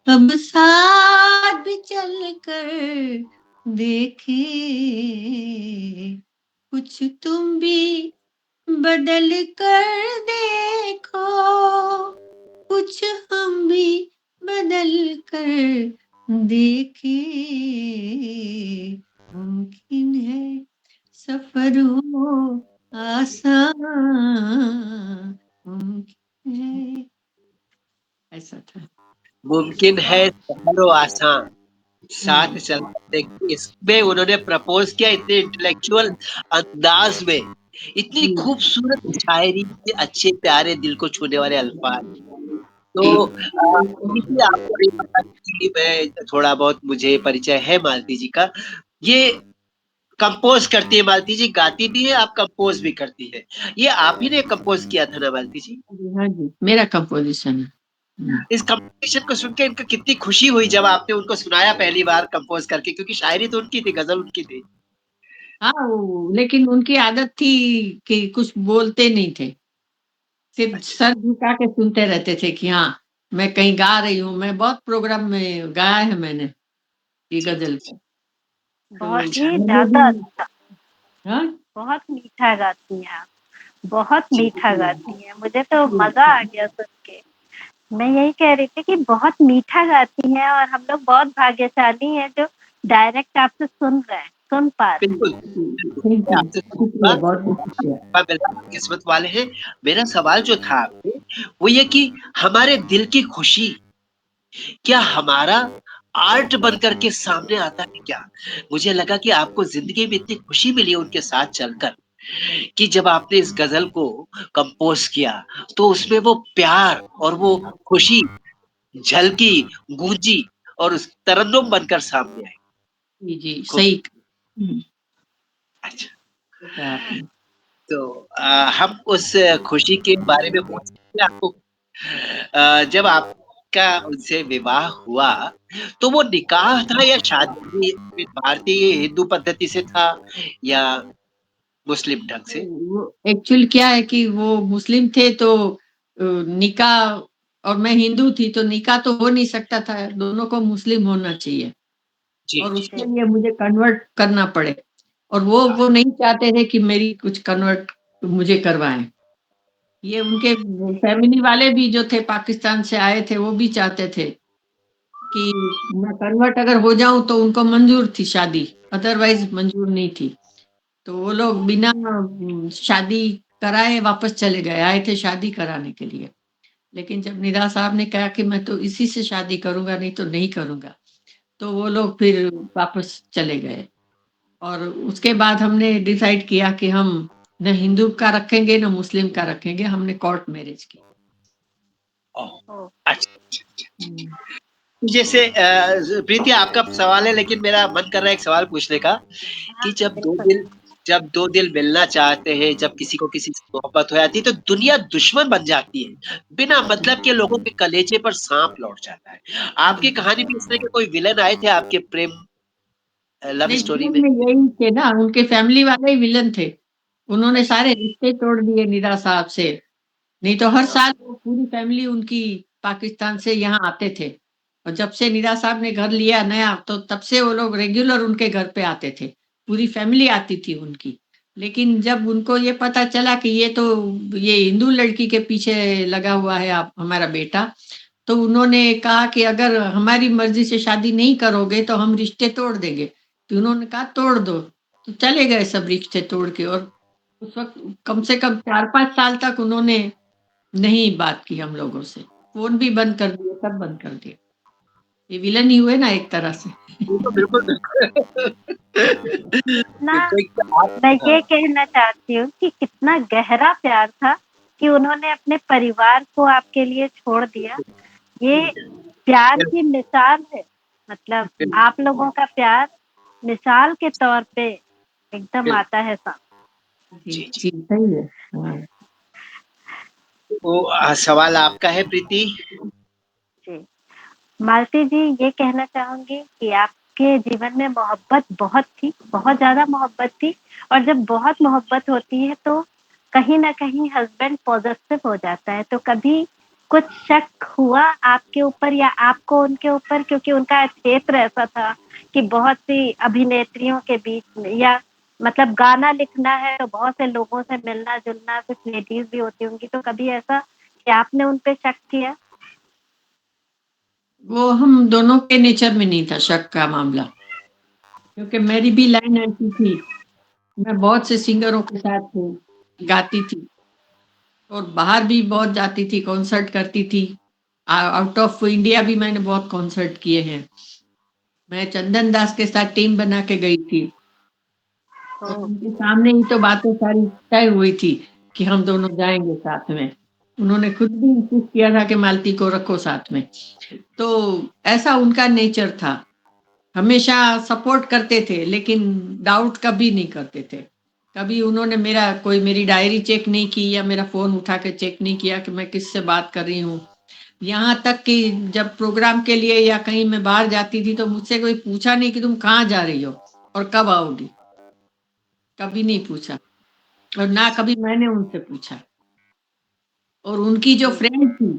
अब साथ भी चलकर देखें, कुछ तुम भी बदल कर देखो, कुछ हम भी बदल कर देखें, मुमकिन है सफ़र हो आसान, मुमकिन है, ऐसा था। मुमकिन है सफ़र आसान, साथ हुँ, चलकर देखिए इसमें उन्होंने प्रपोज़ किया इतने इंटेलेक्चुअल अंदाज़ में, इतनी जी, खूबसूरत शायरी, इतने अच्छे प्यारे दिल को छूने वाले अल्फ़ाज़। तो जी। देखिए आपको नहीं पता कि मैं थोड़ा बहुत मुझे परिचय है मालती जी का। ये कंपोज़ करती है मालती जी, गाती भी है, आप कंपोज़ भी करती हैं। ये आप ही ने कंपोज़ किया था ना मालती जी? हाँ जी, मेरा कंपोज़िशन है। हुँ। इस कंपोज़िशन को सुन के इनको कितनी खुशी हुई जब आपने उनको सुनाया पहली बार कंपोज़ करके क्योंकि शायरी तो उनकी थी, गज़ल उनकी थी। हाँ, वो लेकिन उनकी आदत थी कि कुछ बोलते नहीं थे। सिर्फ़ अच्छा, सर झुका के सुनते रहते थे कि हाँ, मैं कहीं गा रही हूँ। मैं बहुत प्रोग्राम में गाया है मैंने ये जी, जी, गज़ल जी। को। तो बहुत ही मैंने ज़्यादा भी, अच्छा, हाँ? बहुत मीठा गाती हैं आप, बहुत जी, मीठा गाती हैं। मुझे तो मज़ा आ गया सुन के। मैं यही कह रही थी कि बहुत मीठा गाती हैं और हम लोग बहुत भाग्यशाली हैं जो डायरेक्ट आपसे सुन रहे हैं, सुन पा रहे हैं। बिल्कुल, बिल्कुल। थैंक मैं यू। आपसे शुक्रिया, कहूँगा बहुत-बहुत शुक्रिया। किस्मत वाले हैं। मेरा सवाल जो था आपसे, वो ये कि हमारे दिल की खुशी क्या हमारा आर्ट बन कर के सामने आता है क्या? मुझे लगा कि आपको ज़िंदगी में इतनी खुशी मिली उनके साथ चलकर कि जब आपने इस गज़ल को कंपोज़ किया, तो उसमें वो प्यार और वो खुशी झलकी, गूँजी और उस तरन्नुम बनकर सामने आई। जी, जी, खूब सही हुँ, अच्छा, कहा आपने। तो हम उस खुशी के बारे में पूछ सकते हैं आपको जब आपका उनसे विवाह हुआ, तो वो निकाह था या शादी भारतीय हिंदू पद्धति से था या मुस्लिम ढंग से? वो एक्चुअल क्या है कि वो मुस्लिम थे, तो निकाह, और मैं हिंदू थी, तो निकाह तो हो नहीं सकता था, दोनों को मुस्लिम होना चाहिए, जी, और जी। उसके लिए मुझे कन्वर्ट करना पड़े, और हाँ, वो नहीं चाहते थे कि मेरी कुछ कन्वर्ट मुझे करवाएँ। ये उनके फैमिली वाले भी जो थे पाकिस्तान से आए थे, वो भी चाहते थे कि मैं कन्वर्ट अगर हो जाऊँ तो उनको मंज़ूर थी शादी, अदरवाइज़ मंज़ूर नहीं थी। तो वो लोग बिना शादी कराए वापस चले गए, आए थे शादी कराने के लिए। लेकिन जब निदा साहब ने कहा कि मैं तो इसी से शादी करूँगा, नहीं तो नहीं करूँगा, तो वो लोग फिर वापस चले गए। और उसके बाद हमने डिसाइड किया कि हम न हिंदू का रखेंगे, न मुस्लिम का रखेंगे, हमने कोर्ट मैरिज की। ओह! ओह! अच्छा, अच्छा, अच्छा। हुँ। जैसे प्रीति आपका सवाल है लेकिन मेरा मन कर रहा है एक सवाल पूछने का हाँ, कि बिल्कुल। जब 2 दिल मिलना चाहते हैं, जब किसी को किसी से मोहब्बत हो जाती है, तो दुनिया दुश्मन बन जाती है। बिना मतलब के लोगों के कलेजे पर साँप लौट जाता है। आपकी कहानी में इस तरह के कोई विलेन आए थे आपके प्रेम लव नहीं, स्टोरी विलन में? में यही थे ना, उनके फैमिली वाले ही विलन थे। उन्होंने सारे रिश्ते तोड़ दिए निदा साहब से। नहीं तो हर हाँ, साल वो पूरी फैमिली उनकी पाकिस्तान से यहाँ आते थे। और जब से निदा साहब ने घर लिया नया, तो तब से वो लोग रेगुलर उनके घर पे आते थे। पूरी फैमिली आती थी उनकी। लेकिन जब उनको ये पता चला कि ये हिंदू लड़की के पीछे लगा हुआ है आप हमारा बेटा, तो उन्होंने कहा कि अगर हमारी मर्ज़ी से शादी नहीं करोगे तो हम रिश्ते तोड़ देंगे। तो उन्होंने कहा तोड़ दो। तो चले गए सब रिश्ते तोड़ के। और उस वक़्त कम से कम 4-5 साल तक उन्होंने नहीं बात की हम लोगों से। फ़ोन भी बंद कर दिए, सब बंद कर दिए। ये विलन ही हुए ना एक तरह से। बिल्कुल, बिल्कुल, बिल्कुल। ना कोई आप मैं हाँ, ये कहना चाहती हूँ कि कितना गहरा प्यार था कि उन्होंने अपने परिवार को आपके लिए छोड़ दिया। ये प्यार की मिसाल है। मतलब बिल्कुल, आप लोगों का प्यार मिसाल के तौर पे एकदम बिल्कुल। आता है सामने। जी, जी, जी। जी, सही है। हाँ। तो सवाल आपका है प्रीति? जी। मालती जी, ये कहना चाहूँगी कि आपके जीवन में मोहब्बत बहुत थी, बहुत ज़्यादा मोहब्बत थी। और जब बहुत मोहब्बत होती है तो कहीं न कहीं हस्बैंड पॉज़ेसिव हो जाता है। तो कभी कुछ शक हुआ आपके ऊपर या आपको उनके ऊपर? क्योंकि उनका क्षेत्र ऐसा था कि बहुत सी अभिनेत्रियों के बीच में या मतलब गाना लिखना है तो बहुत से लोगों से मिलना-जुलना, कुछ लेडीज़ भी होती होंगी। तो कभी ऐसा कि आपने उन पे शक किया? वो हम दोनों के नेचर में नहीं था शक का मामला, क्योंकि मेरी भी लाइन ऐसी थी। मैं बहुत से सिंगरों के साथ गाती थी और बाहर भी बहुत जाती थी, कॉन्सर्ट करती थी। आउट ऑफ इंडिया भी मैंने बहुत कॉन्सर्ट किए हैं। मैं चंदन दास के साथ टीम बना के गई थी और ओह! उनके सामने ही तो बातें सारी तय हुई थी कि हम दोनों जाएँगे साथ में। उन्होंने खुद भी इंसिस्ट किया था कि मालती को रखो साथ में। तो ऐसा उनका नेचर था। हमेशा सपोर्ट करते थे, लेकिन डाउट कभी नहीं करते थे। कभी उन्होंने मेरी डायरी चेक नहीं की या मेरा फ़ोन उठा के चेक नहीं किया कि मैं किससे बात कर रही हूँ। यहाँ तक कि जब प्रोग्राम के लिए या कहीं मैं बाहर जाती थी, तो मुझसे कोई पूछा नहीं कि तुम कहाँ जा रही हो और कब आओगी? कभी नहीं पूछा और ना कभी मैंने उनसे पूछा। और उनकी जो जी, फ्रेंड थी,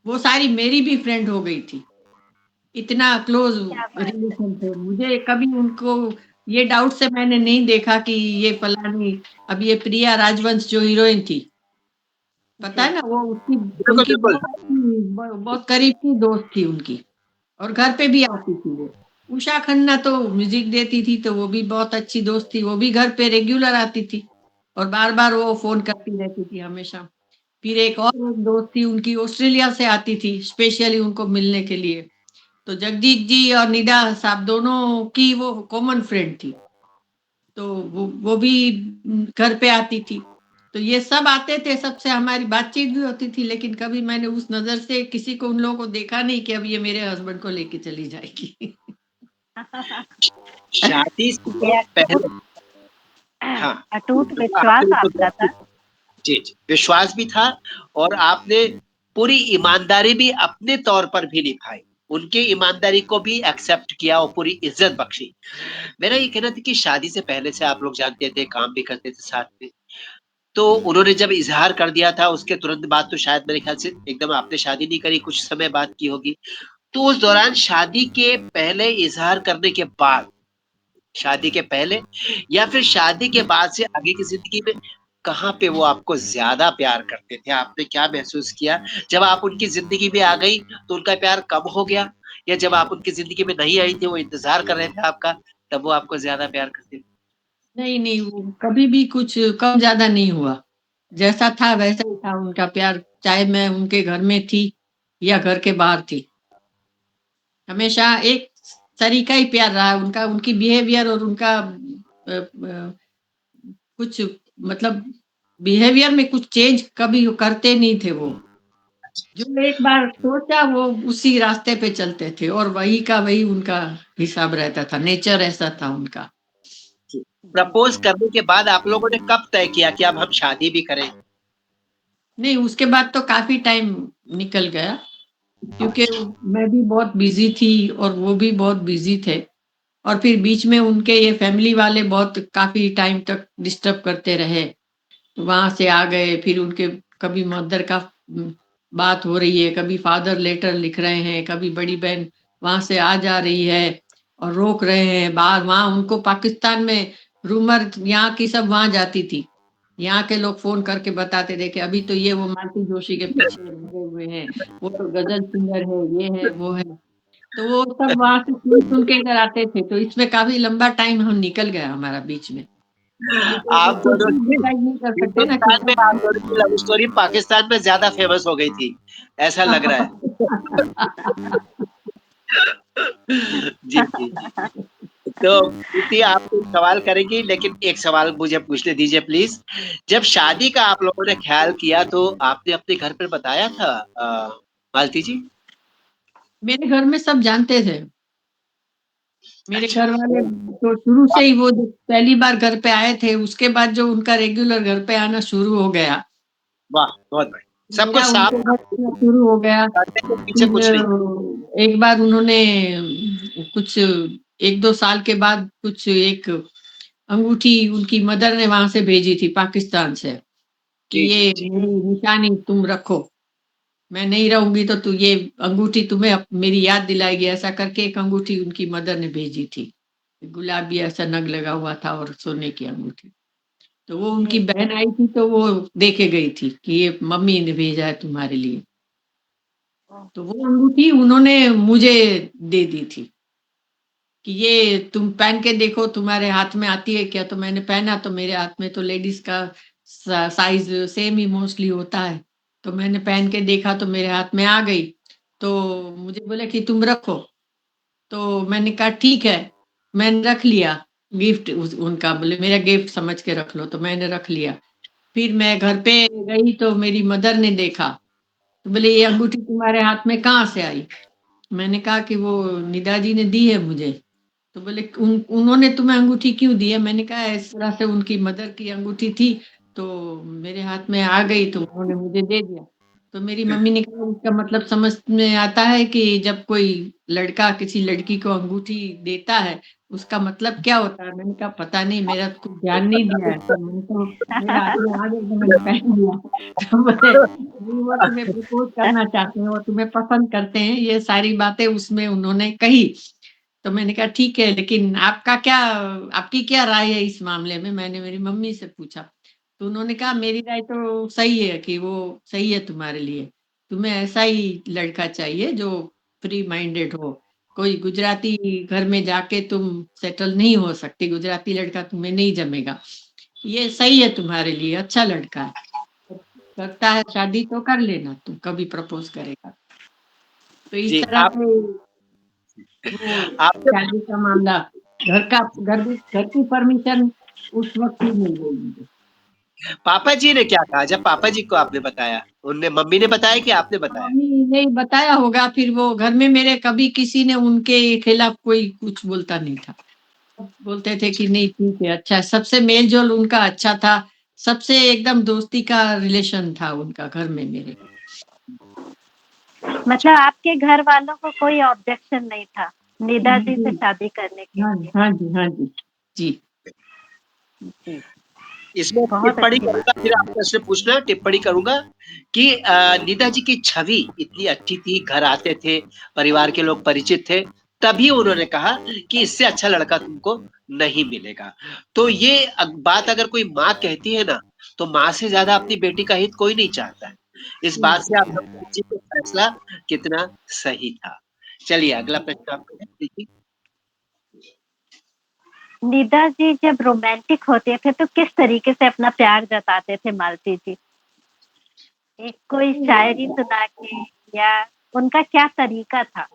वो सारी मेरी भी फ्रेंड हो गई थी। इतना क्लोज़ क्या बात है! रिलेशन थे। मुझे कभी उनको ये डाउट से मैंने नहीं देखा कि ये फलानी, अब ये प्रिया राजवंश जो हीरोइन थी, पता जी। है ना, वो उसकी बिल्कुल, उनकी बिल्कुल। बहुत करीब की दोस्त थी उनकी और घर पे भी आती थी वो। उषा खन्ना तो म्यूज़िक देती थी, तो वो भी बहुत अच्छी दोस्त थी, वो भी घर पे रेगुलर आती थी और बार-बार वो फ़ोन करती रहती थी हमेशा। फिर एक दोस्त थी उनकी, ऑस्ट्रेलिया से आती थी स्पेशली उनको मिलने के लिए। तो जगजीत जी और निदा साहब दोनों की वो कॉमन फ्रेंड थी। तो वो भी घर पे आती थी। तो ये सब आते थे, सबसे हमारी बातचीत भी होती थी, लेकिन कभी मैंने उस नज़र से किसी को उन लोगों को देखा नहीं कि अब ये मेरे हस्बैंड को लेके चली जाएगी। शादी से ये पहले हाँ, अटूट तो विश्वास आपने उनको आपका था। जी, जी, विश्वास भी था और आपने पूरी ईमानदारी भी अपने तौर पर भी निभाई। उनकी ईमानदारी को भी एक्सेप्ट किया और पूरी इज़्ज़त बख्शी। मेरा ये कहना था कि शादी से पहले से आप लोग जानते थे, काम भी करते थे साथ में। तो उन्होंने जब इज़हार कर दिया था, उसके तुरंत बाद तो शायद मेरे ख़्याल से एकदम आपने शादी नहीं करी, कुछ समय बाद की होगी। तो उस दौरान शादी के पहले इज़हार करने के बाद, शादी के पहले या फिर शादी के बाद से आगे की ज़िंदगी में कहाँ पे वो आपको ज़्यादा प्यार करते थे? आपने क्या महसूस किया? जब आप उनकी ज़िंदगी में आ गई, तो उनका प्यार कम हो गया? या जब आप उनकी ज़िंदगी में नहीं आई थी, वो इंतज़ार कर रहे थे आपका, तब वो आपको ज़्यादा प्यार करते थे? नहीं, नहीं, वो कभी भी कुछ कम ज़्यादा नहीं हुआ। जैसा था वैसा ही था उनका प्यार, चाहे मैं उनके घर में थी या घर के बाहर थी। हमेशा एक तरीका ही प्यार रहा उनका, उनकी बिहेवियर और उनका कुछ मतलब बिहेवियर में कुछ चेंज कभी वो करते नहीं थे वो। जो एक बार सोचा वो उसी रास्ते पे चलते थे और वही का वही उनका हिसाब रहता था, नेचर ऐसा था उनका। प्रपोज करने के बाद आप लोगों ने कब तय किया कि अब हम शादी भी करें? नहीं, उसके बाद तो काफ़ी टाइम निकल गया क्योंकि मैं भी बहुत बिज़ी थी और वो भी बहुत बिज़ी थे और फिर बीच में उनके ये फैमिली वाले बहुत काफ़ी टाइम तक डिस्टर्ब करते रहे। वहाँ से आ गए, फिर उनके कभी मदर का बात हो रही है, कभी फादर लेटर लिख रहे हैं, कभी बड़ी बहन वहाँ से आ जा रही है और रोक रहे हैं। बाहर वहाँ उनको पाकिस्तान में रूमर यहाँ की सब वहाँ जाती थी। यहाँ के लोग फ़ोन करके बताते थे कि अभी तो ये वो मालती जोशी के पीछे लगे हुए हैं, वो तो गज़ल सिंगर है, ये है, वो है। तो वो सब वहाँ से सुन-सुन के इधर आते थे, तो इसमें काफ़ी लंबा टाइम हम निकल गया हमारा बीच में। आप तो खुद दोनों भी की डिसाइड नहीं कर सकते ना कि हिंदुस्तान में आप दोनों की लव स्टोरी पाकिस्तान में ज़्यादा फेमस हो गई थी, ऐसा लग रहा है। जी, जी, जी। तो प्रीति आप कोई सवाल करेंगी, लेकिन एक सवाल मुझे पूछने दीजिए प्लीज़। जब शादी का आप लोगों ने ख़्याल किया तो आपने अपने घर पे बताया था मालती जी? मेरे घर में सब जानते थे। मेरे अच्छा, घर वाले तो तो शुरू से ही वो जब पहली बार घर पे आए थे, उसके बाद जो उनका रेगुलर घर पे आना शुरू हो गया। वाह! बहुत बढ़िया। सब कुछ मेरा साफ उनके घर आना शुरू हो गया। पर्दे के पीछे फिर कुछ नहीं। एक बार उन्होंने कुछ 1-2 साल के बाद कुछ एक अंगूठी उनकी मदर ने वहाँ से भेजी थी पाकिस्तान से, कि जी, जी, ये जी। मेरी निशानी तुम रखो। मैं नहीं रहूँगी तो तू ये अंगूठी तुम्हें मेरी याद दिलाएगी, ऐसा करके एक अंगूठी उनकी मदर ने भेजी थी। गुलाबी ऐसा नग लगा हुआ था और सोने की अंगूठी। तो वो उनकी जी, बहन आई थी तो वो दे के गई थी कि ये मम्मी ने भेजा है तुम्हारे लिए। तो वो अंगूठी उन्होंने मुझे दे दी थी कि ये तुम पहन के देखो तुम्हारे हाथ में आती है क्या? तो मैंने पहना तो मेरे हाथ में तो लेडीज़ का साइज़ सेम ही मोस्टली होता है। तो मैंने पहन के देखा तो मेरे हाथ में आ गई। तो मुझे बोले कि तुम रखो। तो मैंने कहा ठीक है। मैंने रख लिया गिफ्ट उनका, बोले मेरा गिफ्ट समझ के रख लो, तो मैंने रख लिया। फिर मैं घर पे गई तो मेरी मदर ने देखा, तो बोले ये अंगूठी तुम्हारे हाथ में कहाँ से आई? मैंने कहा कि वो निदा जी ने दी है मुझे। तो बोले उन्होंने तुम्हें अंगूठी क्यों दी है? मैंने कहा इस तरह से उनकी मदर की अंगूठी थी, तो मेरे हाथ में आ गई तो उन्होंने मुझे दे दिया। तो मेरी मम्मी ने कहा इसका मतलब समझ में आता है कि जब कोई लड़का किसी लड़की को अंगूठी देता है, उसका मतलब क्या होता है? मैंने कहा पता नहीं, मेरा तो कुछ ध्यान नहीं दिया है। तो मैंने तो मेरे हाथ में आ गई तो मैंने पहन लिया। तो बोले नहीं वो तुम्हें प्रपोज़ करना चाहते हैं, वो तुम्हें पसंद करते हैं, ये सारी बातें उसमें उन्होंने कही। तो मैंने कहा ठीक है, लेकिन आपकी क्या राय है इस मामले में? मैंने मेरी मम्मी से पूछा। तो उन्होंने कहा मेरी राय तो सही है कि वो सही है तुम्हारे लिए। तुम्हें ऐसा ही लड़का चाहिए जो फ्री माइंडेड हो। कोई गुजराती घर में जाके तुम सेटल नहीं हो सकती, गुजराती लड़का तुम्हें नहीं जमेगा। ये सही है तुम्हारे लिए, अच्छा लड़का है। करता है शादी तो कर लेना तुम, कभी प्रपोज़ करेगा। तो इस जी, तरह आप से वो आपने शादी का मामला घर की परमिशन उस वक़्त ही मिल गई मुझे। पापा जी ने क्या कहा जब पापा जी को आपने बताया? उनने मम्मी ने बताया कि आपने बताया? मम्मी ने बताया होगा, फिर वो घर में मेरे कभी किसी ने उनके खिलाफ कोई कुछ बोलता नहीं था। सब बोलते थे कि नहीं ठीक है, अच्छा है, सबसे मेल-जोल उनका अच्छा था, सबसे एकदम दोस्ती का रिलेशन था उनका घर में मेरे। मतलब आपके घर वालों को कोई ऑब्जेक्शन नहीं था, निदा जी जी, से शादी करने के हाँ, लिए? हाँ जी, हाँ जी। जी। जी, इसमें बहुत टिप्पणी अच्छी करूँगा, बात फिर है। आप प्रश्न पूछना, टिप्पणी करूँगा कि नीता जी की छवि इतनी अच्छी थी, घर आते थे, परिवार के लोग परिचित थे, तभी उन्होंने कहा कि इससे अच्छा लड़का तुमको नहीं मिलेगा। तो ये बात अगर कोई माँ कहती है ना, तो माँ से ज़्यादा अपनी बेटी का हित कोई नहीं चाहता है। इस बात से आप समझ लीजिए कि फैसला कितना सही था। चलिए अगला प्रश्न आप करें, देखिए। निदा जी जब रोमांटिक होते थे तो किस तरीके से अपना प्यार जताते थे मालती जी? एक कोई शायरी सुना के या उनका क्या तरीका था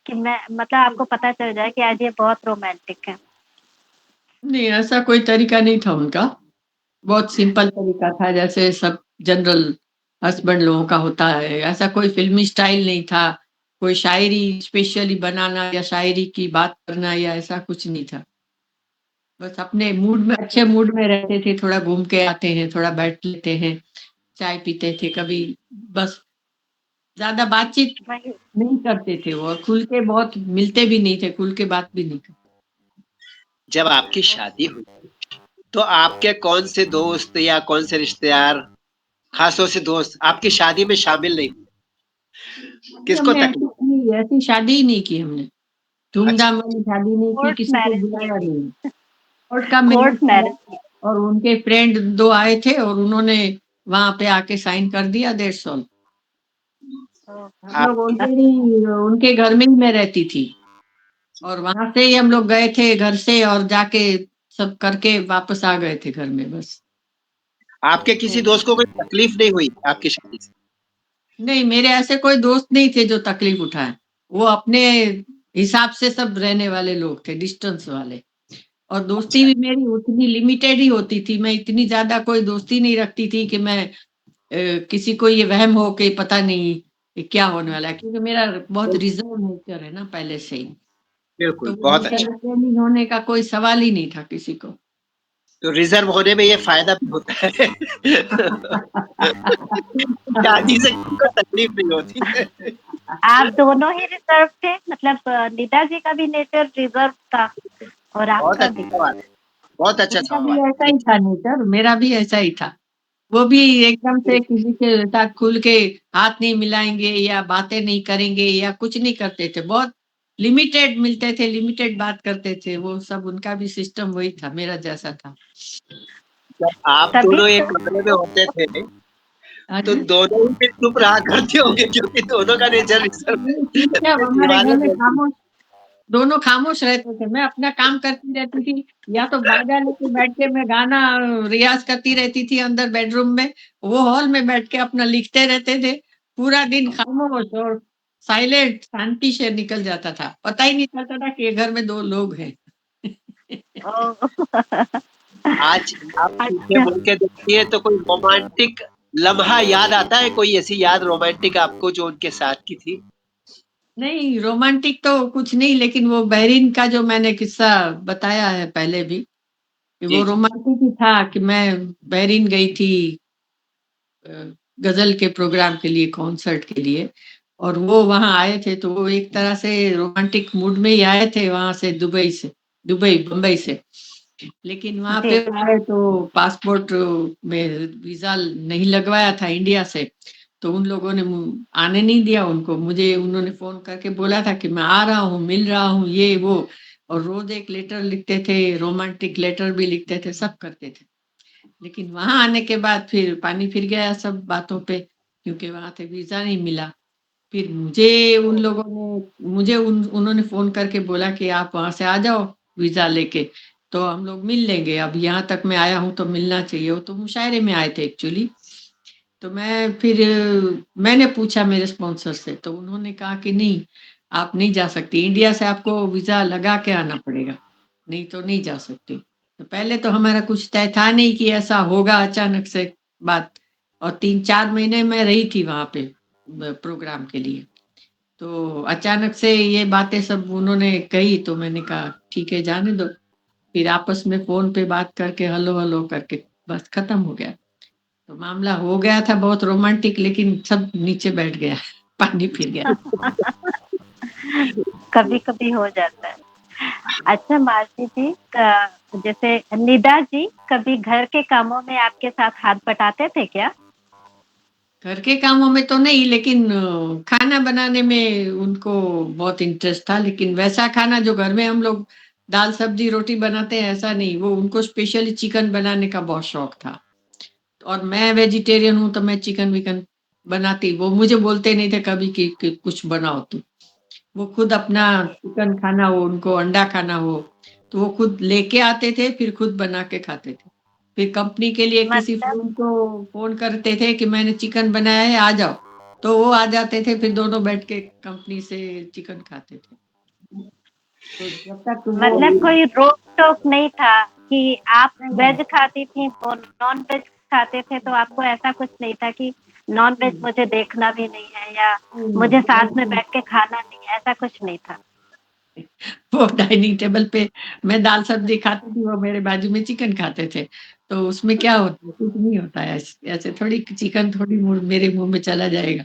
कि मैं मतलब आपको पता चल जाए कि आज ये बहुत रोमांटिक है? नहीं, ऐसा कोई तरीका नहीं था उनका। बहुत सिंपल तरीका था, जैसे सब जनरल हस्बैंड लोगों का होता है। ऐसा कोई फ़िल्मी स्टाइल नहीं था, कोई शायरी स्पेशली बनाना या शायरी की बात करना या ऐसा कुछ नहीं था। बस अपने मूड में, अच्छे मूड में रहते थे, थोड़ा घूम के आते हैं, थोड़ा बैठ लेते हैं, चाय पीते थे कभी, बस ज़्यादा बातचीत वही नहीं करते थे वो, और खुल के बहुत मिलते भी नहीं थे, खुल के बात भी नहीं करते। जब आपकी शादी हुई, तो आपके कौन से दोस्त या कौन से रिश्तेदार, खासतौर से दोस्त, आपकी शादी में शामिल नहीं हुए? शादी किसको हमने तकलीफ? ऐसी शादी ही नहीं की हमने। अच्छा, धूमधाम वाली शादी नहीं की, कोर्ट किसी को मैरिज की बुलाया थी। नहीं। कोर्ट का मैरिज कोर्ट किया, मैरिज की। और उनके फ्रेंड 2 आए थे और उन्होंने वहाँ पे आके साइन कर दिया, दैट्स ऑल। ओह! हम लोग आपकी ऑलरेडी उनके घर में ही मैं रहती थी, और वहाँ से ही हम लोग गए थे घर से, और जाके सब करके वापस आ गए थे घर में बस। आपके किसी दोस्त को कोई तकलीफ नहीं हुई आपकी शादी से? नहीं, मेरे ऐसे कोई दोस्त नहीं थे जो तकलीफ उठाएँ। वो अपने हिसाब से सब रहने वाले लोग थे, डिस्टेंस वाले। और दोस्ती अच्छा, भी मेरी उतनी लिमिटेड ही होती थी। मैं इतनी ज़्यादा कोई दोस्ती नहीं रखती थी कि मैं किसी को ये वहम हो कि पता नहीं ये क्या होने वाला है, क्योंकि मेरा बहुत बिल्कुल, रिज़र्व नेचर है ना पहले से ही। तो बिल्कुल, वो बहुत अच्छा। मिसअंडरस्टैंडिंग होने का कोई सवाल ही नहीं था किसी को। तो रिज़र्व होने में ये फ़ायदा भी होता है। शादी से किसी को तकलीफ नहीं होती है। आप दोनों ही रिज़र्व थे? मतलब निदा जी का भी नेचर रिज़र्व था और बहुत आपका अच्छा भी? सवाल है, बहुत अच्छा उनका भी सवाल ऐसा है। ही था नेचर, मेरा भी ऐसा ही था। वो भी एकदम से किसी के साथ खुल के हाथ नहीं मिलाएँगे या बातें नहीं करेंगे या कुछ नहीं करते थे। बहुत लिमिटेड मिलते थे, लिमिटेड बात करते थे। वो सब उनका भी सिस्टम वही था, मेरा जैसा था। जब आप तभी दोनों एक तो कमरे में होते थे, हाँ तो जी। दोनों ही फिर चुप रहा करते होंगे क्योंकि दोनों का नेचर रिज़र्व है। नहीं, चुपचाप फिर हमारे घर दीवारें में बोलती खामोश, दोनों खामोश रहते थे। मैं अपना काम करती रहती थी, या तो बाजा लेके बैठ के मैं गाना रियाज़ करती रहती थी अंदर बेडरूम में, वो हॉल में बैठ के अपना लिखते रहते थे। पूरा दिन खामोश और साइलेंट, शांति से निकल जाता था। पता ही नहीं चलता था कि ये घर में 2 लोग हैं। ओह! आज आप पीछे अच्छा। मुड़ के देखिए तो कोई रोमांटिक लम्हा याद आता है? कोई ऐसी याद रोमांटिक आपको जो उनके साथ की थी? नहीं, रोमांटिक तो कुछ नहीं, लेकिन वो बहरीन का जो मैंने किस्सा बताया है पहले भी, कि वो जी, जी। रोमांटिक ही था कि मैं बहरीन गई थी अ, गज़ल के प्रोग्राम के लिए, कॉन्सर्ट के लिए, और वो वहाँ आए थे, तो वो एक तरह से रोमांटिक मूड में ही आए थे वहाँ से, दुबई, बम्बई से। लेकिन वहाँ पे जी, आए तो पासपोर्ट में वीज़ा नहीं लगवाया था इंडिया से, तो उन लोगों ने आने नहीं दिया उनको। मुझे उन्होंने फ़ोन करके बोला था कि मैं आ रहा हूँ, मिल रहा हूँ, ये वो, और रोज़ एक लेटर लिखते थे, रोमांटिक लेटर भी लिखते थे, सब करते थे। लेकिन वहाँ आने के बाद फिर पानी फिर गया सब बातों पे, क्योंकि वहाँ से वीज़ा नहीं मिला। फिर मुझे उन्होंने फ़ोन करके बोला कि आप वहाँ से आ जाओ वीज़ा लेके, तो हम लोग मिल लेंगे। अब यहाँ तक मैं आया हूँ तो मिलना चाहिए। वो तो मुशायरे में आए थे एक्चुअली। तो मैंने पूछा मेरे स्पॉन्सर से, तो उन्होंने कहा कि नहीं, आप नहीं जा सकती। इंडिया से आपको वीज़ा लगा के आना पड़ेगा, नहीं तो नहीं जा सकती। तो पहले तो हमारा कुछ तय था नहीं कि ऐसा होगा अचानक से बात, और 3-4 महीने मैं रही थी वहाँ पे प्रोग्राम के लिए। तो अचानक से ये बातें सब उन्होंने कही, तो मैंने कहा ठीक है, जाने दो। फिर आपस में फ़ोन पे बात करके हेलो हेलो करके बस खत्म हो गया। तो मामला हो गया था बहुत रोमांटिक, लेकिन सब नीचे बैठ गया, पानी फिर गया। कभी-कभी हो जाता है। अच्छा मालती जी, जैसे निदा जी कभी घर के कामों में आपके साथ हाथ बटाते थे क्या? घर के कामों में तो नहीं, लेकिन खाना बनाने में उनको बहुत इंटरेस्ट था, लेकिन वैसा खाना जो घर में हम लोग दाल, सब्जी, रोटी बनाते हैं ऐसा नहीं, वो उनको स्पेशली चिकन बनाने का बहुत शौक था। और मैं वेजिटेरियन हूँ तो मैं चिकन-विकन बनाती, वो मुझे बोलते नहीं थे कभी कि कुछ बनाओ तुम। वो खुद अपना चिकन खाना हो, उनको अंडा खाना हो, तो वो खुद लेके आते थे, फिर खुद बना के खाते थे। फिर कंपनी के लिए किसी मतलब फ्रेंड को फ़ोन करते थे कि मैंने चिकन बनाया है, आ जाओ। तो वो आ जाते थे, फिर दोनों बैठ के कंपनी से चिकन खाते थे। तो जब तक वो मतलब कोई रोक टोक नहीं था कि आप नहीं, वेज खाती थी, वो नॉन वेज खाते थे, तो आपको ऐसा कुछ नहीं था कि नॉन वेज नहीं, मुझे देखना भी नहीं है या नहीं, मुझे साथ में नहीं, बैठ के खाना नहीं है, ऐसा कुछ नहीं था। वो डाइनिंग टेबल पे मैं दाल सब्जी खाती थी, वो मेरे बाजू में चिकन खाते थे। तो उसमें क्या होता है, कुछ नहीं होता है। ऐसे थोड़ी चिकन थोड़ी मेरे मुँह में चला जाएगा।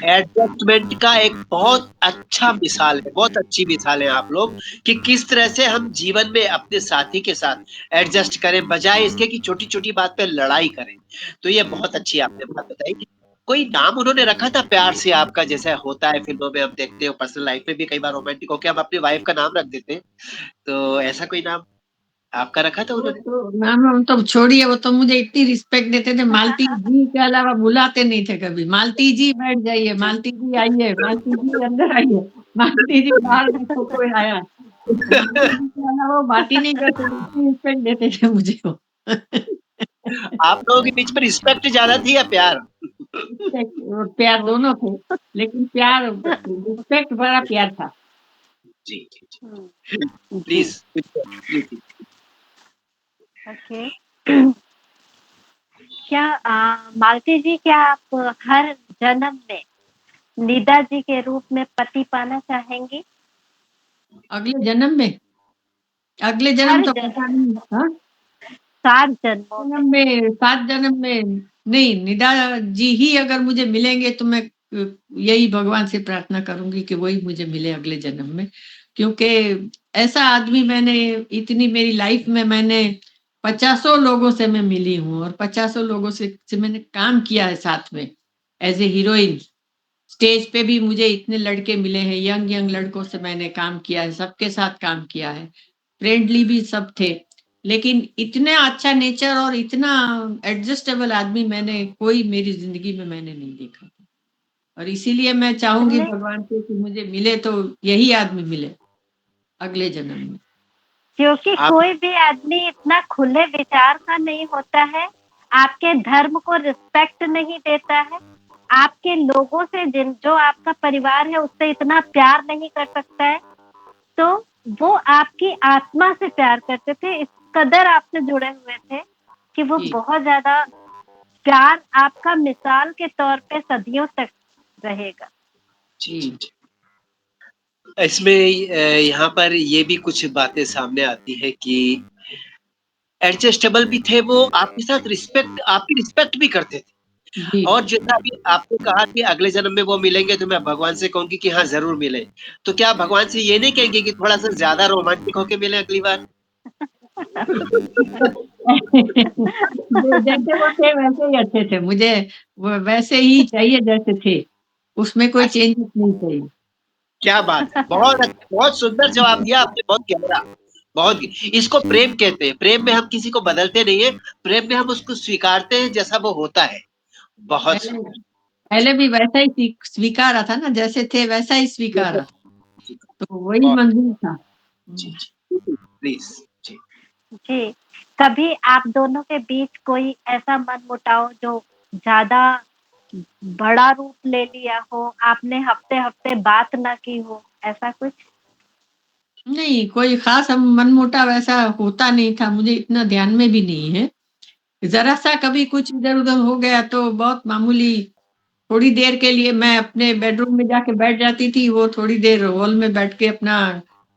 एडजस्टमेंट का एक बहुत अच्छा मिसाल है, बहुत अच्छी मिसाल है आप लोग कि किस तरह से हम जीवन में अपने साथी के साथ एडजस्ट करें, बजाय इसके कि छोटी-छोटी बात पे लड़ाई करें। तो ये बहुत अच्छी आपने बात बताई कि कोई नाम उन्होंने रखा था प्यार से आपका, जैसा होता है फ़िल्मों में हम देखते हो, पर्सनल लाइफ़ में भी कई बार रोमांटिक होके हम अपनी वाइफ़ का नाम रख देते हैं। तो ऐसा कोई नाम आपका रखा था वो उन्होंने? तो नाम वाम तो छोड़िए, वो तो मुझे इतनी रिस्पेक्ट देते थे, मालती जी के अलावा बुलाते नहीं थे कभी। मालती जी बैठ जाइए, मालती जी आइए, मालती जी अंदर आइए, मालती जी बाहर देखो कोई आया। मालती जी के अलावा वो बात ही नहीं करते थे, इतनी रिस्पेक्ट देते थे मुझे वो। आप लोगों के बीच में रिस्पेक्ट ज़्यादा थी या प्यार? रिस्पेक्ट और प्यार दोनों थे, लेकिन प्यार रिस्पेक्ट बड़ा प्यार था। जी, जी, हुँ, जी। जी, प्लीज़, जी, जी। ओके। क्या मालती जी, क्या आप हर जन्म में निदा जी के रूप में पति पाना चाहेंगी? अगले जन्म में अगले जन्म हर तो जन्म, पता नहीं। हाँ? 7 जन्मों में। जन्म में 7 जन्म में नहीं, निदा जी ही अगर मुझे मिलेंगे तो मैं यही भगवान से प्रार्थना करूँगी कि वही मुझे मिले अगले जन्म में। क्योंकि ऐसा आदमी मैंने इतनी मेरी लाइफ़ में मैंने पचासों लोगों से मैं मिली हूँ और पचासों लोगों से मैंने काम किया है साथ में एज़ ए हीरोइन। स्टेज पे भी मुझे इतने लड़के मिले हैं, यंग लड़कों से मैंने काम किया है, सबके साथ काम किया है। फ्रेंडली भी सब थे। लेकिन इतना अच्छा नेचर और इतना एडजस्टेबल आदमी मैंने कोई मेरी ज़िंदगी में मैंने नहीं देखा। और इसीलिए मैं चाहूँगी चलिए, भगवान से कि मुझे मिले तो यही आदमी मिले अगले जन्म में। क्योंकि आप कोई भी आदमी इतना खुले विचार का नहीं होता है, आपके धर्म को रिस्पेक्ट नहीं देता है, आपके लोगों से जिन जो आपका परिवार है उससे इतना प्यार नहीं कर सकता है, तो वो आपकी आत्मा से प्यार करते थे, इस कदर आपसे जुड़े हुए थे कि वो जी, बहुत ज़्यादा प्यार आपका मिसाल के तौर पे सदियों तक रहेगा। जी, जी, जी, जी। इसमें यहाँ पर ये भी कुछ बातें सामने आती हैं कि एडजस्टेबल भी थे वो, आपके साथ आपकी रिस्पेक्ट भी करते थे। जी। और जैसा अभी आपने कहा कि अगले जन्म में वो मिलेंगे तो मैं भगवान से कहूँगी कि हाँ, ज़रूर मिलें। तो क्या आप भगवान से ये नहीं कहेंगे कि थोड़ा-सा ज़्यादा रोमांटिक होके मिलें अगली बार? जैसे वो थे वैसे ही अच्छे थे। मुझे वो वैसे ही चाहिए जैसे थे। उसमें कोई अच्छा, चेंजेस नहीं चाहिए। क्या बात है! बहुत सुंदर जवाब दिया आपने, बहुत गहरा। बहुत इसको प्रेम कहते हैं। प्रेम में हम किसी को बदलते नहीं हैं, प्रेम में हम उसको स्वीकारते हैं जैसा वो होता है। बहुत पहले सुंदर। पहले भी वैसा ही स्वीकारा था ना, जैसे थे वैसा ही स्वीकारा। जी, तो वही बहुत मंज़ूर था। जी, हुँ। जी। प्लीज़, जी। जी, कभी आप दोनों के बीच कोई ऐसा मनमुटाव जो ज़्यादा बड़ा रूप ले लिया हो, आपने हफ्ते-हफ्ते बात ना की हो, ऐसा कुछ? नहीं, कोई ख़ास हम मनमुटाव ऐसा होता नहीं था, मुझे इतना ध्यान में भी नहीं है। ज़रा-सा कभी कुछ इधर-उधर हो गया तो बहुत मामूली थोड़ी देर के लिए मैं अपने बेडरूम में जाके बैठ जाती थी, वो थोड़ी देर हॉल में बैठ के अपना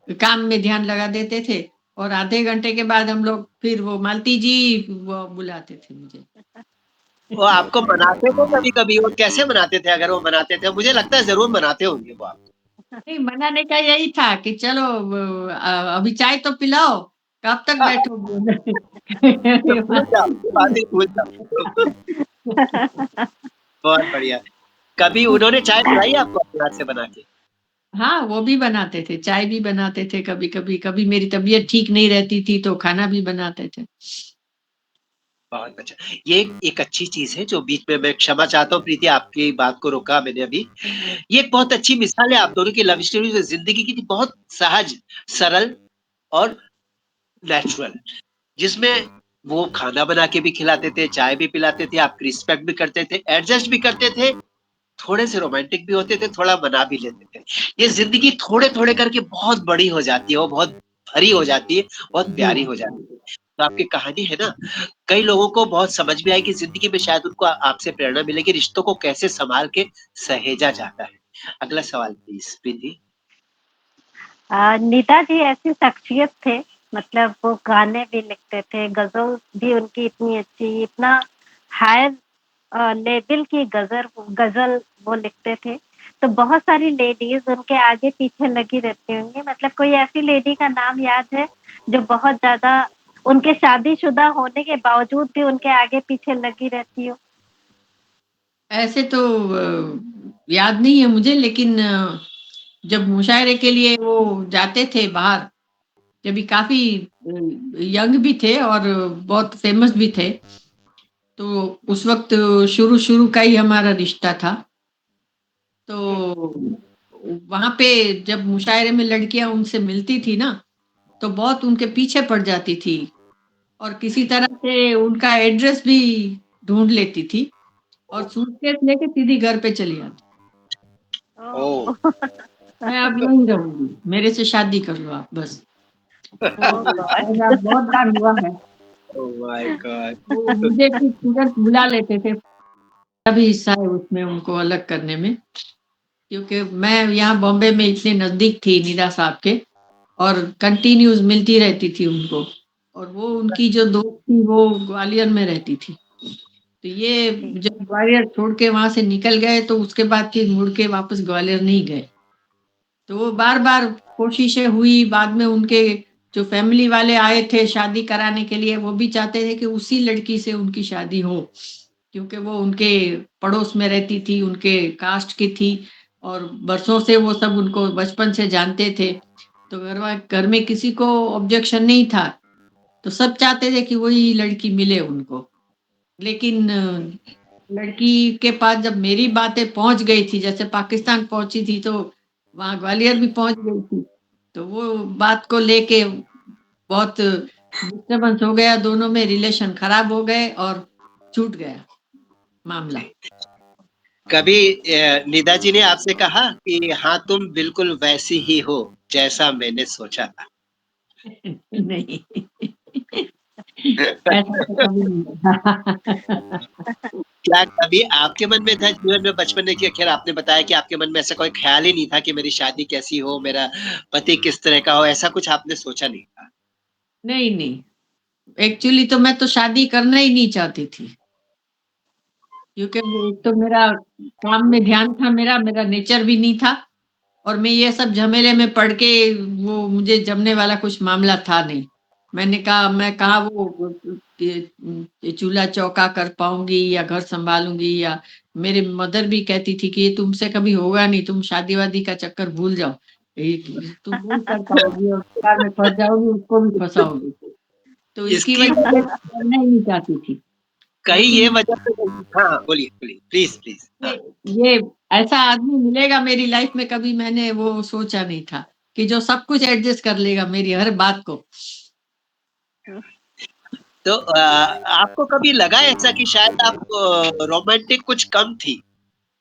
काम में ध्यान लगा देते थे और आधे घंटे के बाद हम लोग फिर वो मालती जी वो बुलाते थे मुझे। वो आपको मनाते थे कभी-कभी, वो कैसे मनाते थे अगर वो मनाते थे? मुझे लगता है ज़रूर मनाते होंगे वो आपको। नहीं, मनाने का यही था कि चलो अभी चाय तो पिलाओ, कब तक बैठोगे? तो भूल जाओ, ये बातें भूल जाओ। बहुत बढ़िया। कभी उन्होंने चाय पिलाई आपको अपने हाथ से बना के? हाँ, वो भी बनाते थे, चाय भी बनाते थे कभी-कभी, कभी मेरी तबीयत ठीक नहीं रहती थी तो खाना भी बनाते थे। बहुत अच्छा। ये एक अच्छी चीज़ है जो बीच में मैं क्षमा चाहता हूँ प्रीति, आपकी बात को रोका मैंने अभी। ये एक बहुत अच्छी मिसाल है आप दोनों की लव स्टोरी जो ज़िंदगी की थी, बहुत सहज, सरल और नेचुरल, जिसमें वो खाना बना के भी खिलाते थे, चाय भी पिलाते थे, आपकी रिस्पेक्ट भी करते थे, एडजस्ट भी करते थे, थोड़े से रोमांटिक भी होते थे, थोड़ा मना भी लेते थे। ये ज़िंदगी थोड़े-थोड़े करके बहुत बड़ी हो जाती है, वो बहुत भरी हो जाती है, बहुत जी प्यारी हो जाती है। तो आपकी कहानी है ना, कई लोगों को बहुत समझ में आई कि ज़िंदगी में शायद उनको आपसे प्रेरणा मिले कि रिश्तों को कैसे सँभाल के सहेजा जाता है। अगला सवाल प्लीज़ प्रीति। नेताजी ऐसी शख्सियत थे, मतलब वो गाने भी लिखते थे, गज़ल भी उनकी इतनी अच्छी, इतना हायर लेवल की गज़ल वो लिखते थे। तो बहुत सारी लेडीज़ उनके आगे-पीछे लगी रहती होंगी, मतलब कोई ऐसी लेडी का नाम याद है, जो बहुत ज़्यादा उनके शादीशुदा होने के बावजूद भी उनके आगे-पीछे लगी रहती हो? ऐसे तो याद नहीं है मुझे, लेकिन जब मुशायरे के लिए वो जाते थे बाहर, जब ये काफ़ी यंग भी थे और बहुत फ़ेमस भी थे, तो उस वक़्त शुरू-शुरू का ही हमारा रिश्ता था। जी, तो वहाँ पे जब मुशायरे में लड़कियाँ उनसे मिलती थी ना, तो बहुत उनके पीछे पड़ जाती थी और किसी तरह से उनका एड्रेस भी ढूँढ लेती थी और सूटकेस लेके सीधी घर पे चली आती। ओह! ओह! मैं अब यहीं रहूँगी, मेरे से शादी कर लो आप बस। ओह तो गॉड! मेरा बहुत बार हुआ है। Oh my God! वो मुझे भी तुरंत बुला लेते थे, मेरा भी हिस्सा है उसमें उनको अलग करने में, क्योंकि मैं यहाँ बॉम्बे में इतने नज़दीक थी निदा साहब के और कंटिन्यूज़ मिलती रहती थी उनको और वो उनकी जो दोस्त थी वो ग्वालियर में रहती थी। तो ये जी, जब ग्वालियर छोड़ के वहाँ से निकल गए तो उसके बाद फिर मुड़ के वापस ग्वालियर नहीं गए। तो वो बार-बार कोशिशें हुई, बाद में उनके जो फैमिली वाले आए थे शादी कराने के लिए, वो भी चाहते थे कि उसी लड़की से उनकी शादी हो, क्योंकि वो उनके पड़ोस में रहती थी, उनके कास्ट की थी और बरसों से वो सब उनको बचपन से जानते थे। तो घर में किसी को ऑब्जेक्शन नहीं था, तो सब चाहते थे कि वही लड़की मिले उनको। लेकिन लड़की के पास जब मेरी बातें पहुँच गई थी, जैसे पाकिस्तान पहुँची थी, तो वहाँ ग्वालियर भी पहुँच गई थी। तो वो बात को लेके बहुत डिस्टर्बेंस हो गया, दोनों में रिलेशन खराब हो गए और छूट गया मामला। कभी निदा जी ने आपसे कहा कि हाँ, तुम बिल्कुल वैसी ही हो, जैसा मैंने सोचा था? नहीं, ऐसा तो कभी नहीं हुआ। क्या कभी आपके मन में था जीवन में बचपन में कि ख़ैर आपने बताया कि आपके मन में ऐसा कोई ख़्याल ही नहीं था कि मेरी शादी कैसी हो, मेरा पति किस तरह का हो, ऐसा कुछ आपने सोचा नहीं था? नहीं, नहीं, एक्चुअली तो मैं तो शादी करना ही नहीं चाहती थी, क्योंकि एक तो मेरा काम में ध्यान था मेरा नेचर भी नहीं था और मैं ये सब झमेले में पड़ के वो मुझे जमने वाला कुछ मामला था नहीं। मैंने कहा मैं कहाँ वो चूल्हा-चौका कर पाऊँगी या घर सँभालूँगी या मेरी मदर भी कहती थी कि ये तुमसे कभी होगा नहीं, तुम शादी-वादी का चक्कर भूल जाओ। तुम नहीं कर पाओगी और प्यार में फँस जाओगी, उसको भी फँसाओगी। तो इसकी इसकी वजह से मैं करना ही नहीं चाहती थी। कहीं ये लेकिन वजह तो नहीं हाँ, बोलिए, बोलिए। Please, please. ये हाँ। ये ऐसा आदमी मिलेगा मेरी लाइफ में कभी मैंने वो सोचा नहीं था, कि जो सब कुछ एडजस्ट कर लेगा मेरी हर बात को। तो आपको कभी लगा ऐसा कि शायद आप रोमांटिक कुछ कम थी?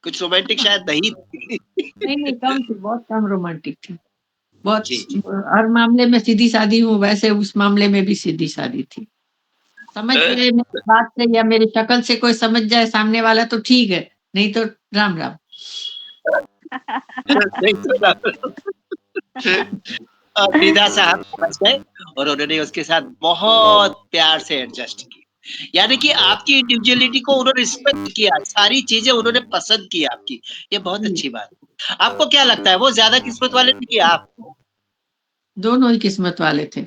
कुछ रोमांटिक शायद नहीं थी? नहीं, नहीं कम थी, बहुत कम रोमांटिक थी। बहुत जी, जी। हर मामले में सीधी-सादी हूँ, वैसे उस मामले में भी सीधी-सादी थी। समझ अ, गए मेरी बात से या मेरी शक्ल से कोई समझ जाए सामने वाला तो ठीक है, नहीं तो राम-राम। नहीं सुना। निदा साहब समझ गए और उन्होंने उसके साथ बहुत प्यार से एडजस्ट की। यानी कि आपकी इंडिविजुअलिटी को उन्होंने रिस्पेक्ट किया, सारी चीज़ें उन्होंने पसंद की आपकी, ये बहुत जी, अच्छी बात है। आपको क्या लगता है वो ज़्यादा किस्मत वाले थे कि आप? दोनों ही किस्मत वाले थे।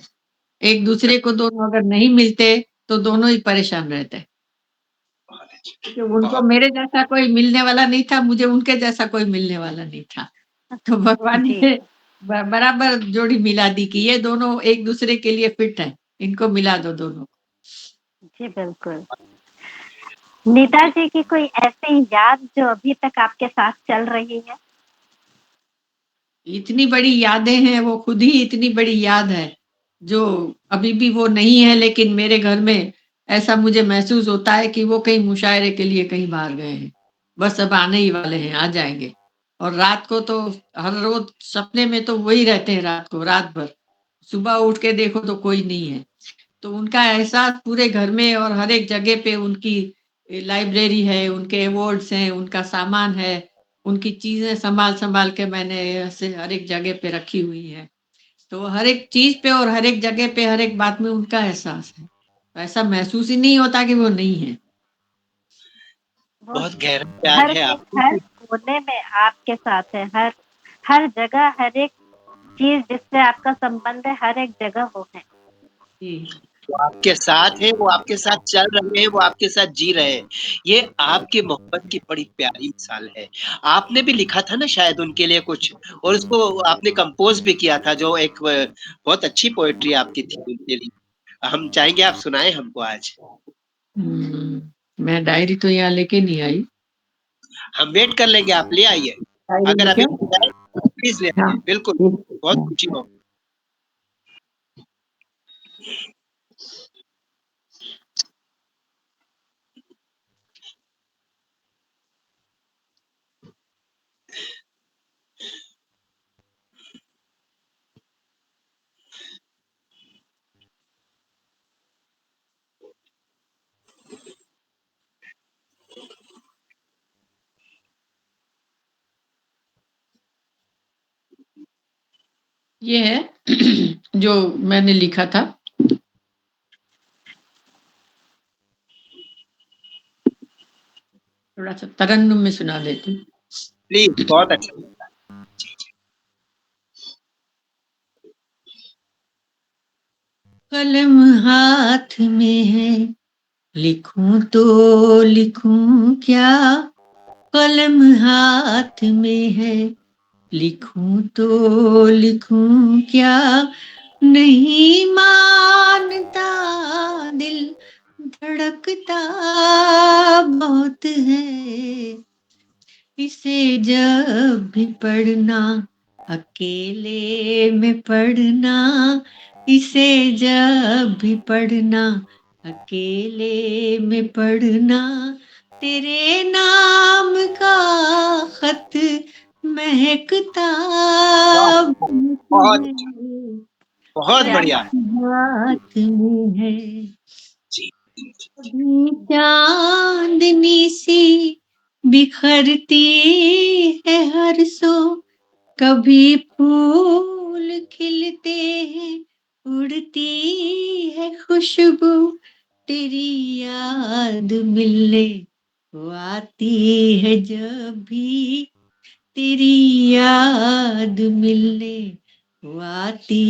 एक-दूसरे को दोनों अगर नहीं मिलते, तो दोनों ही परेशान रहते। बहुत अच्छे, क्योंकि उनको बहुत मेरे जैसा कोई मिलने वाला नहीं था, मुझे उनके जैसा कोई मिलने वाला नहीं था। तो भगवान जी, ने बराबर जोड़ी मिला दी कि ये दोनों एक-दूसरे के लिए फिट हैं, इनको मिला दो दोनों को। जी बिल्कुल। नेताजी की कोई ऐसी याद जो अभी तक आपके साथ चल रही है? इतनी बड़ी यादें हैं, वो खुद ही इतनी बड़ी याद है, जो अभी भी वो नहीं है, लेकिन मेरे घर में ऐसा मुझे महसूस होता है कि वो कहीं मुशायरे के लिए कहीं बाहर गए हैं। बस अब आने ही वाले हैं, आ जाएँगे। और रात को तो हर रोज़ सपने में तो वही रहते हैं रात को, रात भर। सुबह उठ के देखो तो कोई नहीं है। तो उनका एहसास पूरे घर में और हर एक जगह पे उनकी लाइब्रेरी है, उनके अवार्ड्स हैं, उनका सामान है, उनकी चीज़ें सँभाल-सँभाल के मैंने ऐसे हर एक जगह पे रखी हुई हैं। तो हर एक चीज़ पे और हर एक जगह पे, हर एक बात में उनका एहसास है। तो ऐसा महसूस ही नहीं होता कि वो नहीं है। वो बहुत गहरा प्यार घर है के आपको हर कि कोने में आपके साथ है, हर हर जगह, हर एक चीज़ जिससे आपका संबंध है, हर एक जगह वो है। जी। वो आपके साथ है, वो आपके साथ चल रहे हैं, वो आपके साथ जी रहे हैं। ये आपकी मोहब्बत की बड़ी प्यारी मिसाल है। आपने भी लिखा था ना शायद उनके लिए कुछ और उसको आपने कंपोज़ भी किया था जो एक बहुत अच्छी पोएट्री आपकी थी उनके लिए। हम चाहेंगे आप सुनाएँ हमको आज। मैं डायरी तो यहाँ लेके नहीं आई। हम वेट कर लेंगे, आप ले आइए। डायरी अगर लेके अभी आऊँ? मिल जाए तो प्लीज़ ले हाँ, आइए। बिल्कुल, ठीक बहुत है। खुशी होगी। ये है जो मैंने लिखा था। थोड़ा-सा तरन्नुम में सुना देती हूँ। प्लीज़ बहुत अच्छा लगता है। जी, जी। कलम हाथ में है, लिखूं तो लिखूं क्या? कलम हाथ में है, लिखूं तो लिखूं क्या? नहीं मानता दिल, धड़कता बहुत है। इसे जब भी पढ़ना, अकेले में पढ़ना। इसे जब भी पढ़ना, अकेले में पढ़ना। तेरे नाम का खत महकता वाह! बहुत बहुत है, अच्छा, बहुत क्या बढ़िया। बात! हाथ में है। जी, जी, जी, जी। कभी चांदनी सी बिखरती है हर सो, कभी फूल खिलते हैं, उड़ती है खुशबू। तेरी याद मिलने को आती है जब भी, तेरी याद मिलने को आती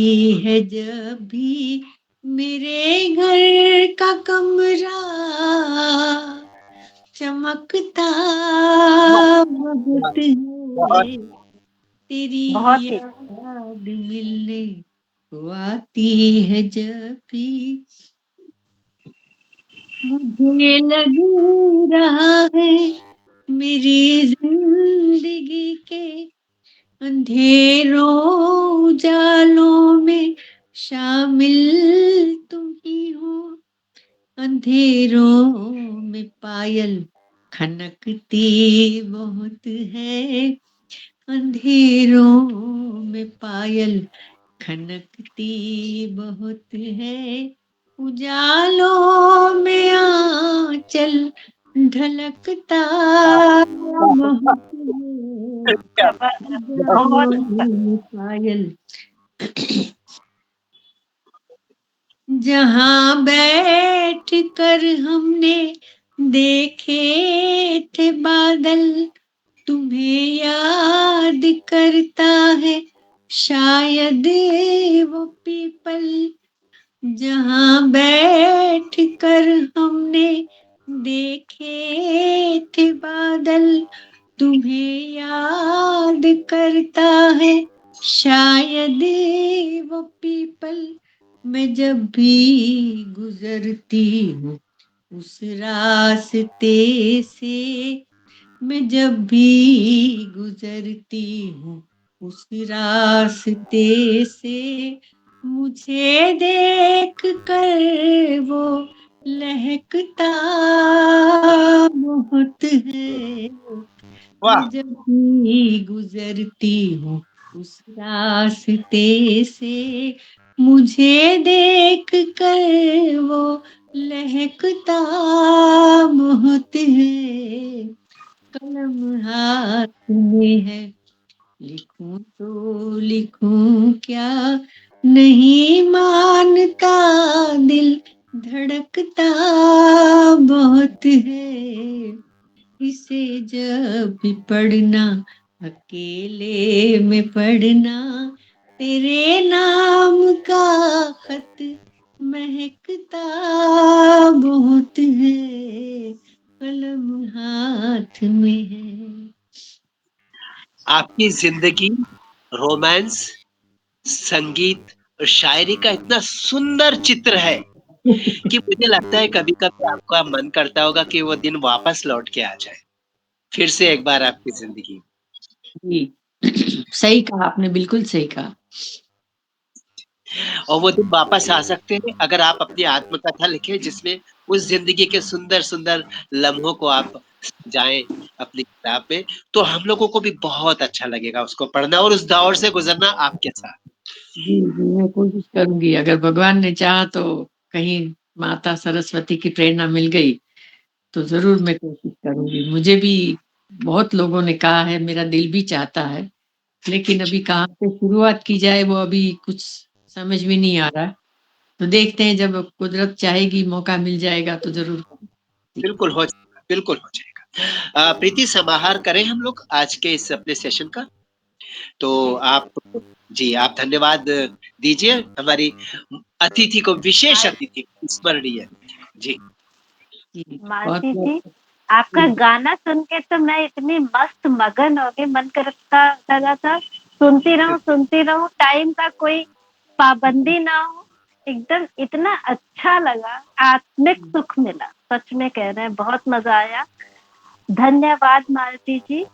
है जब भी। मेरे घर का कमरा चमकता बहुत बहुत है, तेरी बहुत ही याद मिलने को आती है जब भी। मुझे लग रहा है मेरी जिंदगी के अंधेरों उजालों में शामिल तुम ही हो। अंधेरों में पायल खनकती बहुत है। अंधेरों में पायल खनकती बहुत है। उजालों में आंचल ढलकता बहुत है। क्या बहुत बहुत उजालों अच्छा। में पायल जहाँ बैठ कर हमने देखे थे बादल, तुम्हें याद करता है शायद वो पीपल। जहाँ बैठ कर हमने देखे थे बादल, तुम्हें याद करता है शायद वो पीपल। मैं जब भी गुजरती हूँ उस रास्ते से, मैं जब भी गुजरती हूँ उस रास्ते से, मुझे देख कर वो लहकता बहुत है, वाह! मैं जब भी गुजरती हूँ उस रास्ते से, मुझे देख कर वो लहकता बहुत है, कलम हाथ में है, लिखूं तो लिखूं क्या, नहीं मानता दिल, धड़कता बहुत है, इसे जब भी पढ़ना, अकेले में पढ़ना, तेरे नाम का खत महकता बहुत है, कलम हाथ में है। आपकी ज़िंदगी रोमांस, संगीत और शायरी का इतना सुंदर चित्र है कि मुझे लगता है कभी-कभी आपका मन करता होगा कि वो दिन वापस लौट के आ जाए। फिर से एक बार आपकी ज़िंदगी। जी, सही कहा आपने, बिल्कुल सही कहा। और वो दिन वापस आ सकते हैं अगर आप अपनी आत्मकथा लिखें जिसमें उस ज़िंदगी के सुंदर-सुंदर लम्हों को आप जाएँ अपनी किताब में, तो हम लोगों को भी बहुत अच्छा लगेगा उसको पढ़ना और उस दौर से गुज़रना आपके साथ। जी, जी, मैं कोशिश करूँगी, अगर भगवान ने चाहा तो कहीं माता सरस्वती की प्रेरणा मिल गई, तो ज़रूर मैं कोशिश करूँगी। मुझे भी बहुत लोगों ने कहा है, मेरा दिल भी चाहता है, लेकिन अभी कहाँ से शुरुआत की जाए वो अभी कुछ समझ में नहीं आ रहा। तो देखते हैं, जब कुदरत चाहेगी, मौका मिल जाएगा तो ज़रूर करूँगी। बिल्कुल हो जाएगा। प्रीति समाहार करें हम लोग आज के इस अपने सेशन का? तो आप जी, आप धन्यवाद दीजिए हमारी अतिथि को, विशेष अतिथि स्मरणीय। जी, जी, मालती बहुत-बहुत जी, आपका जी, गाना सुन के तो मैं इतनी मस्त मगन हो गई, मन करता लगा था सुनती रहूं, टाइम का कोई पाबंदी ना हो, एकदम इतना अच्छा लगा, आत्मिक सुख मिला, सच में कह रहे हैं, बहुत मजा आया। धन्यवाद मालती जी,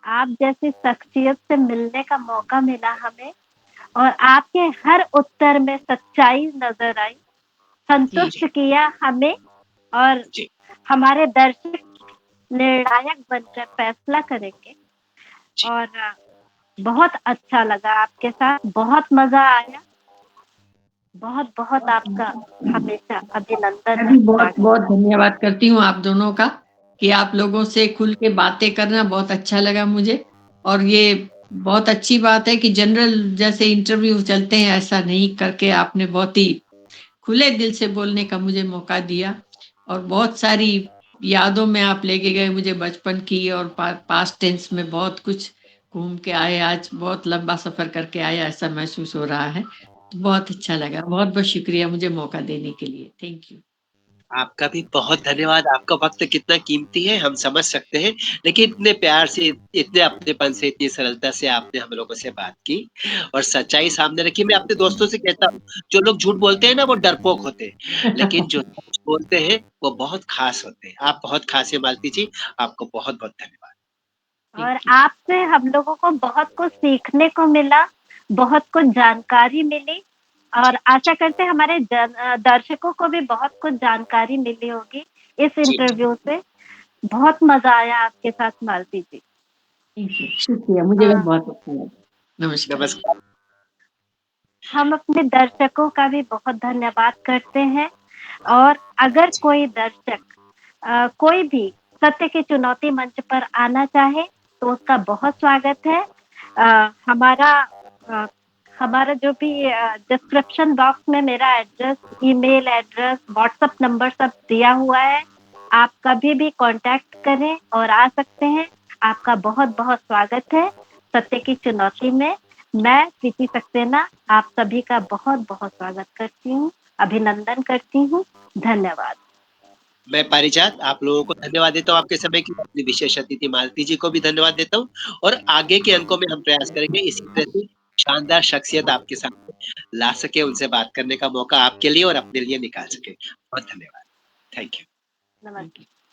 आप जैसी शख्सियत से मिलने का मौका मिला हमें, और आपके हर उत्तर में सच्चाई नजर आई, जी, संतुष्ट किया हमें, और जी, हमारे दर्शक निर्णायक बनकर फैसला करेंगे। जी। और बहुत अच्छा लगा आपके साथ, बहुत मजा आया, बहुत बहुत आपका हमेशा अभिनंदन मैं है, भी स्वागत बहुत-बहुत है। धन्यवाद करती हूँ आप दोनों का, कि आप लोगों से खुल के बातें करना बहुत अच्छा लगा मुझे, और ये बहुत अच्छी बात है कि जनरल जैसे इंटरव्यू चलते हैं, ऐसा नहीं करके आपने बहुत ही खुले दिल से बोलने का मुझे मौका दिया, और बहुत सारी यादों में आप लेके गए मुझे बचपन की, और पास्ट टेंस में बहुत कुछ घूम के आए, आज बहुत लंबा सफर करके आए, ऐसा महसूस हो रहा है। तो बहुत अच्छा लगा, बहुत बहुत शुक्रिया मुझे मौका देने के लिए, थैंक यू। आपका भी बहुत धन्यवाद। आपका वक़्त कितना कीमती है हम समझ सकते हैं, लेकिन इतने प्यार से, इतने अपनेपन से, इतनी सरलता से आपने हम लोगों से बात की और सच्चाई सामने रखी। मैं अपने दोस्तों से कहता हूँ, जो लोग झूठ बोलते हैं ना वो डरपोक होते हैं, लेकिन जो सच बोलते हैं वो बहुत ख़ास होते हैं। आप बहुत ख़ास हैं मालती जी, आपको बहुत-बहुत धन्यवाद। और थैंक यू। आपसे हम लोगों को बहुत कुछ सीखने को मिला, बहुत कुछ जानकारी मिली, और जी, आशा करते हैं हमारे दर्शकों को भी बहुत कुछ जानकारी मिली होगी इस जी, जी। इंटरव्यू से। बहुत मजा आया आपके साथ मालती जी। थैंक यू, शुक्रिया, मुझे भी हाँ, बहुत अच्छा लगा। नमस्कार। नमस्कार। हम अपने दर्शकों का भी बहुत धन्यवाद करते हैं, और अगर कोई दर्शक कोई भी सत्य की चुनौती मंच पर आना चाहे तो उसका बहुत स्वागत है। हमारा अ, हमारा जो भी डिस्क्रिप्शन बॉक्स में मेरा address, email address, WhatsApp number सब दिया हुआ है, आप कभी भी कांटेक्ट करें और आ सकते हैं। आपका बहुत बहुत स्वागत है सत्य की चुनौती में। मैं प्रीति सक्सेना आप सभी का बहुत बहुत स्वागत करती हूँ, अभिनंदन करती हूँ। धन्यवाद। मैं पारिजात आप लोगों को धन्यवाद देता हूँ आपके समय के लिए, अपनी विशेष अतिथि मालती जी को भी धन्यवाद देता हूँ और आगे के अंकों में हम प्रयास करेंगे इसी तरह से शानदार शख्सियत आपके सामने ला सके, उनसे बात करने का मौका आपके लिए और अपने लिए निकाल सके। बहुत धन्यवाद। Thank you. नमस्ते।